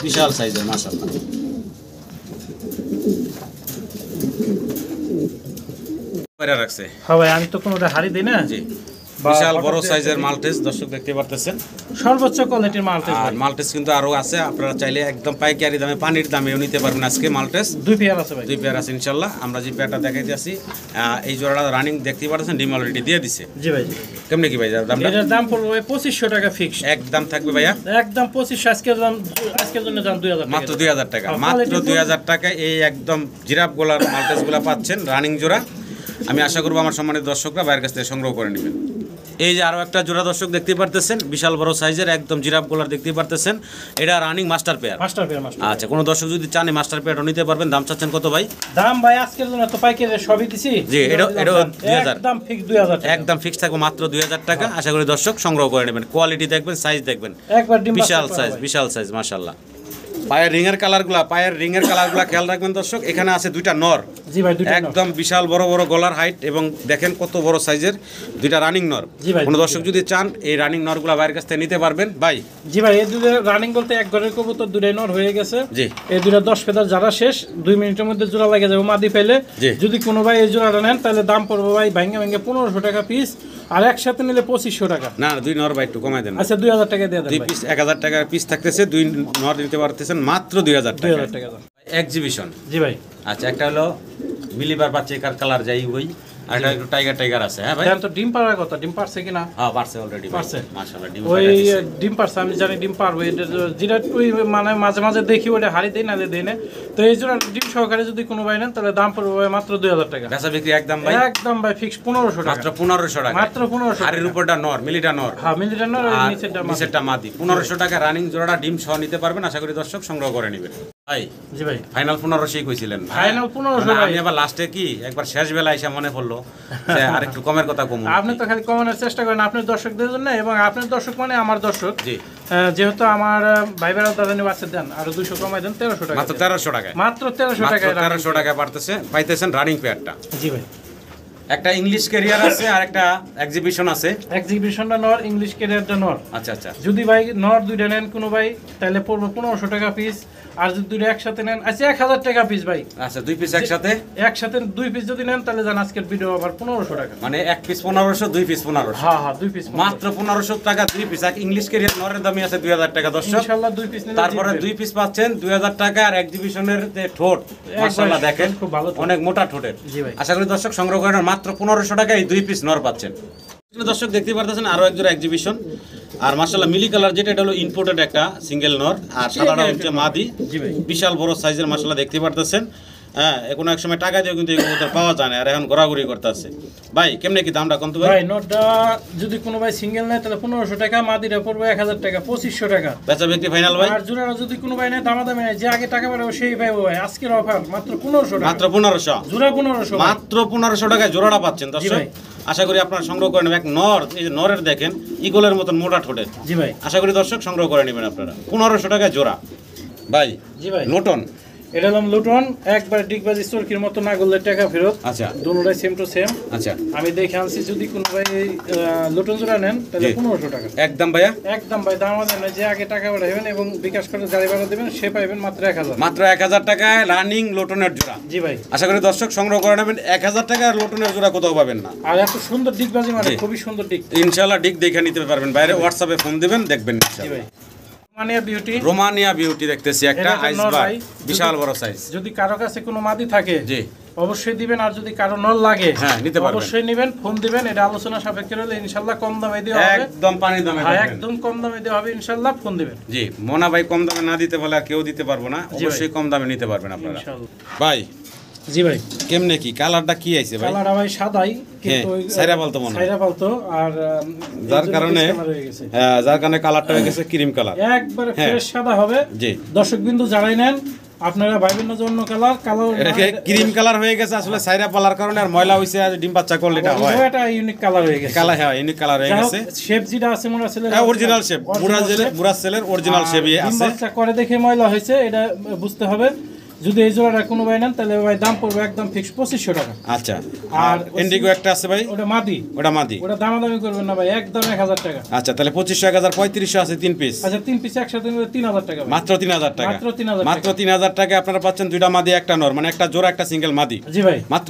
বিশাল সাইজের মাশাআল্লাহ। বাইরে রাখছে। হ্যাঁ ভাই, আমি তো কোনোটা হারি দিই না। জি, বিশাল বড় সাইজের মাল্টেস দর্শক দেখতে পারতেছেন। সর্বোচ্চ কোয়ালিটির মালটেস আর মাল্টেস কিন্তু আরো আছে, আপনারা চাইলে একদম পাইকারি দামে পানির দামেও নিতে পারবেন। আজকে মাল্টেস দুই পেয়ার আছে ভাই। দুই পেয়ার আছে ইনশাল্লাহ। আমরা যে পেয়ারটা দেখাইতে আসি, এই জোড়াটা রানিং দেখতে পাচ্ছেন, ডিম অলরেডি দিয়ে দিছে। জি ভাই। কেমনে কি ভাই দামটা? এটার দাম পড়বে 2500 টাকা ফিক্স। একদম থাকবে ভাইয়া একদম 2500। আজকের জন্য দাম 2000 টাকা। মাত্র 2000 টাকা। মাত্র 2000 টাকায় এই একদম জিরাফ গোলার মাল্টেস গুলা পাচ্ছেন রানিং জোড়া। আমি আশা করবো আমার সম্মানিত দর্শকরা বাইরের কাছ থেকে সংগ্রহ করে নেবেন। এই যে আরো একটা জোড়া দর্শক দেখতে পারতেছেন, বিশাল বড় সাইজের একদম জিরাফ গোলার দেখতে পারতেছেন। এটা running master pair. Master pair. Master. আচ্ছা, কোনো দর্শক যদি চান এই মাস্টার পেয়ারটা নিতে পারবেন। দাম চাচ্ছেন কত ভাই? দাম ভাই আজকের জন্য তো পাইকারি সবই দিছি। জি, এটা 2000। একদম ফিক্স 2000 টাকা। একদম ফিক্স থাকবে মাত্র 2000 টাকা। আশা করি দর্শক সংগ্রহ করে নেবেন। কোয়ালিটি দেখবেন, সাইজ দেখবেন, একবার ডিম বিশাল বাচ্চা সাইজ, করা ভাই। বিশাল সাইজ মাশাআল্লাহ। পায়ের রিং এর কালারগুলা খেয়াল রাখবেন দর্শক। এখানে আছে দুইটা নর। জি ভাই, দুইটা নর। একদম বিশাল বড় বড় গলার হাইট এবং দেখেন কত বড় সাইজের দুইটা রানিং নর। জি ভাই। কোনো দর্শক যদি চান এই রানিং নরগুলা বাইরের কাছ থেকে নিতে পারবেন ভাই। জি ভাই, এই দুটো রানিং বলতে এক ঘরের কবুতর দুটাই নর হয়ে গেছে। জি। এই দুটো 10 ফেদার যারা শেষ 2 মিনিটের মধ্যে জোড়া লাগে যাবে মাদি পেলে। জি। যদি কোনো ভাই এই জোড়াটা নেন তাহলে দাম পড়বে ভাই ভাঙ্গে 1500 টাকা পিস। আর একসাথে নিলে 2500 টাকা। না, দুই নর ভাই একটু কমাই দেন। আচ্ছা, 2000 টাকা দিয়ে দেন দুই ভাই। পিস 1000 টাকার পিস থাকতেছে, দুই নর নিতে পারতেছেন মাত্র 2000 টাকা। 2000 টাকা দাম। এক্সিবিশন। জি ভাই। আচ্ছা, একটা হলো মিলিবার বা চেকার কালার যাই ওই, আর একটা একটু টাইগার আছে। হ্যাঁ ভাই। দেন তো ডিম পাড়ার কথা, ডিম পারছে কিনা? হ্যাঁ, পারছে অলরেডি। পারছে? মাশাআল্লাহ, ডিম ওই পাইরা দিছে। ডিম পারছে, আমি জানি ডিম পারবে। এটা যেটা ওই মানে মাঝে মাঝে দেখি ওটা হারি দেয় না দেয় না। তো এই জন্য ডিম সহকারে যদি কোনো ভাই নেন তাহলে দাম পড়বে ভাই মাত্র 2000 টাকা। বেচা বিক্রি একদম ভাই একদম ভাই ফিক্স 1500 টাকা। মাত্র 1500 টাকা। মাত্র 1500 হাড়ির উপরটা নর, মিলিটা নর, হ্যাঁ মিলিটার নর আর আর নিচেরটা মাদি। নিচেরটা মাদি। 1500 টাকা রানিং জোড়াটা ডিম সহ নিতে পারবেন। আশা করি দর্শক সংগ্রহ করে নেবেন। ভাই জি ভাই ফাইনাল 1500 কইছিলেন ফাইনাল 1500 মানে ভাই আমি আবার লাস্টে কি একবার শেষ বেলা এসে মনে পড়লো যে আরেকটু কমের কথা কমু আপনি তো খালি কমানোর চেষ্টা করেন আপনার দর্শকদের জন্য এবং আপনার দর্শক মানে আমার দর্শক জি যেহেতু আমার ভাই বেড়াও দাদা বাচ্চা দেন আরো 200 কমাই দেন 1300 টাকা মাত্র 1300 টাকায় মাত্র 1300 টাকায় 1300 টাকায় পাইতেছেন রানিং পেয়ারটা জি ভাই একটা ইংলিশ ক্যারিয়ার আছে আর একটা এক্সিবিশন আছে এক্সিবিশনটা নর ইংলিশ ক্যারিয়ারটা নর আচ্ছা আচ্ছা যদি ভাই নর দুইটা নেন কোনো ভাই তাহলে পড়বে 1500 টাকা পিস আর যদি দুইটা একসাথে নেন আচ্ছা 1000 টাকা পিস ভাই আচ্ছা দুই পিস একসাথে দুই পিস যদি নেন তাহলে জান আজকের ভিডিও আবার 1500 টাকা মানে এক পিস 1500 দুই পিস 1500 হ্যাঁ দুই পিস মাত্র 1500 টাকা দুই পিস এক ইংলিশ ক্যারিয়ার নরের দামই আছে 2000 টাকা দর্শক ইনশাআল্লাহ দুই পিস নিলে তারপরে দুই পিস পাচ্ছেন 2000 টাকা আর এক্সিবিশনের যে ঠোঁট মাশাআল্লাহ দেখেন খুব ভালো অনেক মোটা ঠোঁটের জি ভাই আশা করি দর্শক সংগ্রহ করেন মাত্র 1500 টাকায় এই দুই পিস নর পাচ্ছেন দর্শক দেখতে পারতেছেন আরো একজোড়া এক্সিবিশন আর মাশাআল্লাহ মিলি কালার যেটা এটা হলো ইম্পোর্টেড একটা সিঙ্গেল নর আর সাদাটা হচ্ছে মাদি জি ভাই বিশাল বড় সাইজের মাশাআল্লাহ দেখতে পারতেছেন হ্যাঁ এখন এক সময় টাকা দিয়ে কিন্তু এই কবুতর পাওয়া যায় না আর এখন ঘোরাঘুরি করতেছে ভাই কেমনে কি দামটা কত ভাই নটটা যদি কোনো ভাই সিঙ্গেল নেয় তাহলে 1500 টাকা মাদিটা পড়বে 1000 টাকা 2500 টাকা বেচা বিক্রি ফাইনাল ভাই আর জোড়াটা যদি কোনো ভাই নেয় দামাদামি নেয় যে আগে টাকা পাঠাবো সেই ভাই ভাই আজকের অফার মাত্র 1500 টাকা মাত্র 1500 জোড়া 1500 মাত্র 1500 টাকায় জোড়াটা পাচ্ছেন দর্শক ভাই। আশা করি আপনারা সংগ্রহ করে নেবেন এক নর এই যে নরের দেখেন ইগলের মতন মোটা ঠোঁটের জি ভাই আশা করি দর্শক সংগ্রহ করে নেবেন আপনারা 1500 টাকায় জোড়া ভাই জি ভাই লোটন এটা হলাম লুটন একবার ডিগবাজি চরকির মতো না করলে টাকা ফেরত আচ্ছা দুটোটাই সেম টু সেম আচ্ছা আমি দেখে আনছি যদি কোনো ভাই লুটন জোড়া নেন তাহলে জি। 1500 টাকা একদম ভাইয়া একদম ভাই দাম আমাদের নয় যে আগে টাকা পাঠাবেন এবং বিকাশ করে গাড়ি ভাড়া দেবেন সে পাইবেন মাত্র 1000 মাত্র 1000 টাকায় রানিং লোটনের জোড়া জি ভাই আশা করি দর্শক সংগ্রহ করে নেবেন 1000 টাকার লোটনের জোড়া কোথাও পাবেন না আর এত সুন্দর ডিগবাজি মানে জি। খুবই সুন্দর ডিগ ইনশাআল্লাহ ডিক দেখে নিতে পারবেন বাইরে হোয়াটসঅ্যাপে ফোন দিবেন দেখবেন জি ইনশাআল্লাহ ভাই মানিয়া বিউটি রোমানিয়া বিউটি দেখতেছি একটা এটা একটা আইস নর বার ভাই। বিশাল বড় সাইজ যদি কারো কাছে কোনো মাদি থাকে জি অবশ্যই দিবেন আর যদি কারো নল লাগে হ্যাঁ, নিতে পারবেন। অবশ্যই নেবেন ফোন দিবেন এটা আলোচনা সাপেক্ষে হলে ইনশাআল্লাহ কম দামে দেওয়া হবে একদম পানি দামে হ্যাঁ দেখবেন। একদম কম দামে দেওয়া হবে ইনশাআল্লাহ ফোন দিবেন জি মোনা ভাই কম দামে না দিতে বলে আর কেউ দিতে পারবো না জি ভাই। অবশ্যই কম দামে নিতে পারবেন আপনারা ইনশাআল্লাহ ভাই জি ভাই কেমনে কি কালারটা কি আইছে ভাই কালারটা ভাই সাদাই হ্যাঁ, সাইরা বলতো মনে হয়। সাইরা বলতো আর যার কারণে কালার হয়ে গেছে হ্যাঁ, যার কারণে কালারটা হয়ে গেছে ক্রিম কালার একবারে হ্যাঁ। ফ্রেশ সাদা হবে জি দর্শক বিন্দু জানাই নেন আপনারা ভাইবেন না যে অন্য কালার এটাকে ক্রিম কালার হয়ে গেছে আসলে সাইরা পালার কারণে আর ময়লা হইছে আর ডিম বাচ্চা করলে এটা হয় এটা ইউনিক কালার হয়ে গেছে কালার হ্যাঁ ইউনিক কালার হয়ে গেছে শেপ যেটা আছে মনে আছে হ্যাঁ অরিজিনাল শেপ বুড়া সেলের অরিজিনাল শেপই ডিম আছে বাচ্চা করে দেখে ময়লা হয়েছে এটা বুঝতে হবে যদি এই জোড়াটা কোনো ভাই নেন তাহলে ভাই দাম পড়বে একদম ফিক্স 2500 টাকা আচ্ছা আর আর ইন্ডিগো একটা আছে ভাই ওটা মাদি ওটা মাদি ওটা দামাদামি করবেন না ভাই একদম 1000 টাকা আচ্ছা তাহলে 2500 1000 3500 আছে তিন পিস আচ্ছা তিন পিস একসাথে নিলে 3000 টাকা ভাই। মাত্র 3000 টাকা মাত্র 3000 মাত্র 3000 টাকা আপনারা পাচ্ছেন দুইটা মাদি একটা নর মানে একটা জোড়া একটা সিঙ্গেল মাদি জি ভাই মাত্র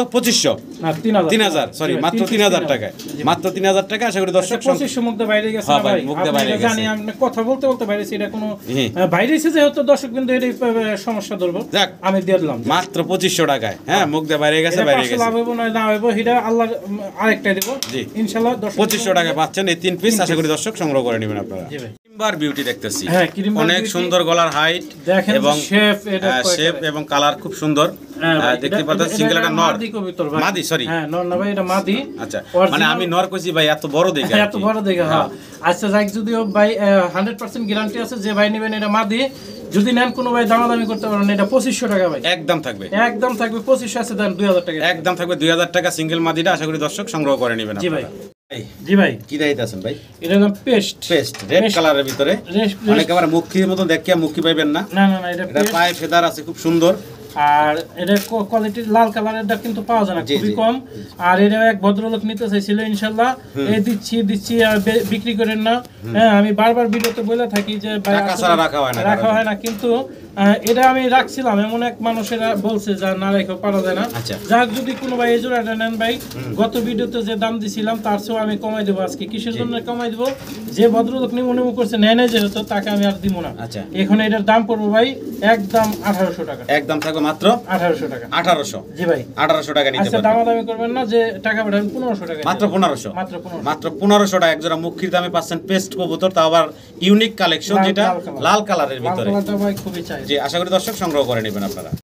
2500 না 3000 3000 সরি মাত্র 3000 টাকায় মাত্র 3000 টাকা আশা করি দর্শক 2500 মুখ দিয়ে বাইরে গেছে হ্যাঁ না ভাই, ভাই মুখ দিয়ে বাইরে আপনি গেছে। জানি আমি কথা বলতে বলতে বাইরে এটা কোনো হুম। বাইরে এসে যেহেতু দর্শক কিন্তু এটাই সমস্যা ধরবো যাক আমি দিয়ে দিলাম মাত্র 2500 টাকায় হ্যাঁ মুখ দিয়ে বাইরে গেছে এটা বাইরে 500 গেছে লাভ হইব না না হইব এটা আল্লাহ আরেকটা দিব জি। ইনশাআল্লাহ 2500 টাকায় পাচ্ছেন এই তিন পিস আশা করি দর্শক সংগ্রহ করে নেবেন আপনারা জি ভাই ক্রিমবার বিউটি দেখতেছি হ্যাঁ, ক্রিমবার অনেক বিউটি। সুন্দর গলার হাইট দেখেন এবং শেপ এটা শেপ এবং কালার খুব সুন্দর দেখতে পাচ্ছেন সিঙ্গেল একটা নর মাদি কবিতর ভাই মাদি সরি হ্যাঁ নর না ভাই এটা মাদি আচ্ছা Original- মানে আমি নর কইছি ভাই এত বড় দেখে আর এত কি। বড় দেখে হ্যাঁ আচ্ছা যাই যদিও ভাই 100% গ্যারান্টি আছে যে ভাই নেবেন এটা মাদি যদি নেন কোনো ভাই দামাদামি করতে পারেন এটা 2500 টাকা ভাই একদম থাকবে একদম থাকবে 2500 আছে দেন 2000 টাকা একদম থাকবে 2000 টাকা সিঙ্গেল মাদিটা আশা করি দর্শক সংগ্রহ করে নেবেন জি ভাই আপনারা জি ভাই কি দাইতাছেন ভাই এটা নাম পেস্ট পেস্ট রেড কালারের ভিতরে রেস্ট অনেক আবার মুখির মতো দেখিয়া মুখি পাইবেন না না না না এটা এটা পেস্ট পায়ে ফেদার আছে খুব সুন্দর আর এটা কোয়ালিটির লাল কালারেরটা কিন্তু পাওয়া যায় না জি, খুবই জি। কম আর এটা এক ভদ্রলোক নিতে চাইছিল ইনশাআল্লাহ এই দিচ্ছি আর বিক্রি করেন না হ্যাঁ আমি বারবার ভিডিওতে বলে থাকি যে ভাই টাকা আসলে ছাড়া রাখা হয় না রাখা হয় না কিন্তু এটা আমি রাখছিলাম এমন এক মানুষেরা বলছে যা না রেখে পারা যায় না আচ্ছা। যাক যদি কোনো ভাই এই জোড়াটা নেন ভাই গত ভিডিওতে যে দাম দিছিলাম তার চেয়েও আমি কমাই দেবো আজকে কিসের জন্য কমাই দেবো যে ভদ্রলোক নিমো করছে নেয় না যেহেতু তাকে আমি আর দিব না আচ্ছা। এখন এটার দাম পড়বো ভাই একদম 1800 টাকা একদম থাকবে মাত্র 1800 টাকা 1800 জি ভাই 1800 টাকা নিতে আচ্ছা পারবেন দামাদামি করবেন না যে টাকা পাঠাবেন 1500 টাকা মাত্র 1500 মাত্র 1500 মাত্র 1500 টাকা একজোড়া মুখির দামে পাচ্ছেন পেস্ট কবুতর তা আবার ইউনিক কালেকশন লাল- যেটা লাল কালার। লাল কালারের লাল ভিতরে কালারটা ভাই খুবই চাই জি আশা করি দর্শক সংগ্রহ করে নেবেন আপনারা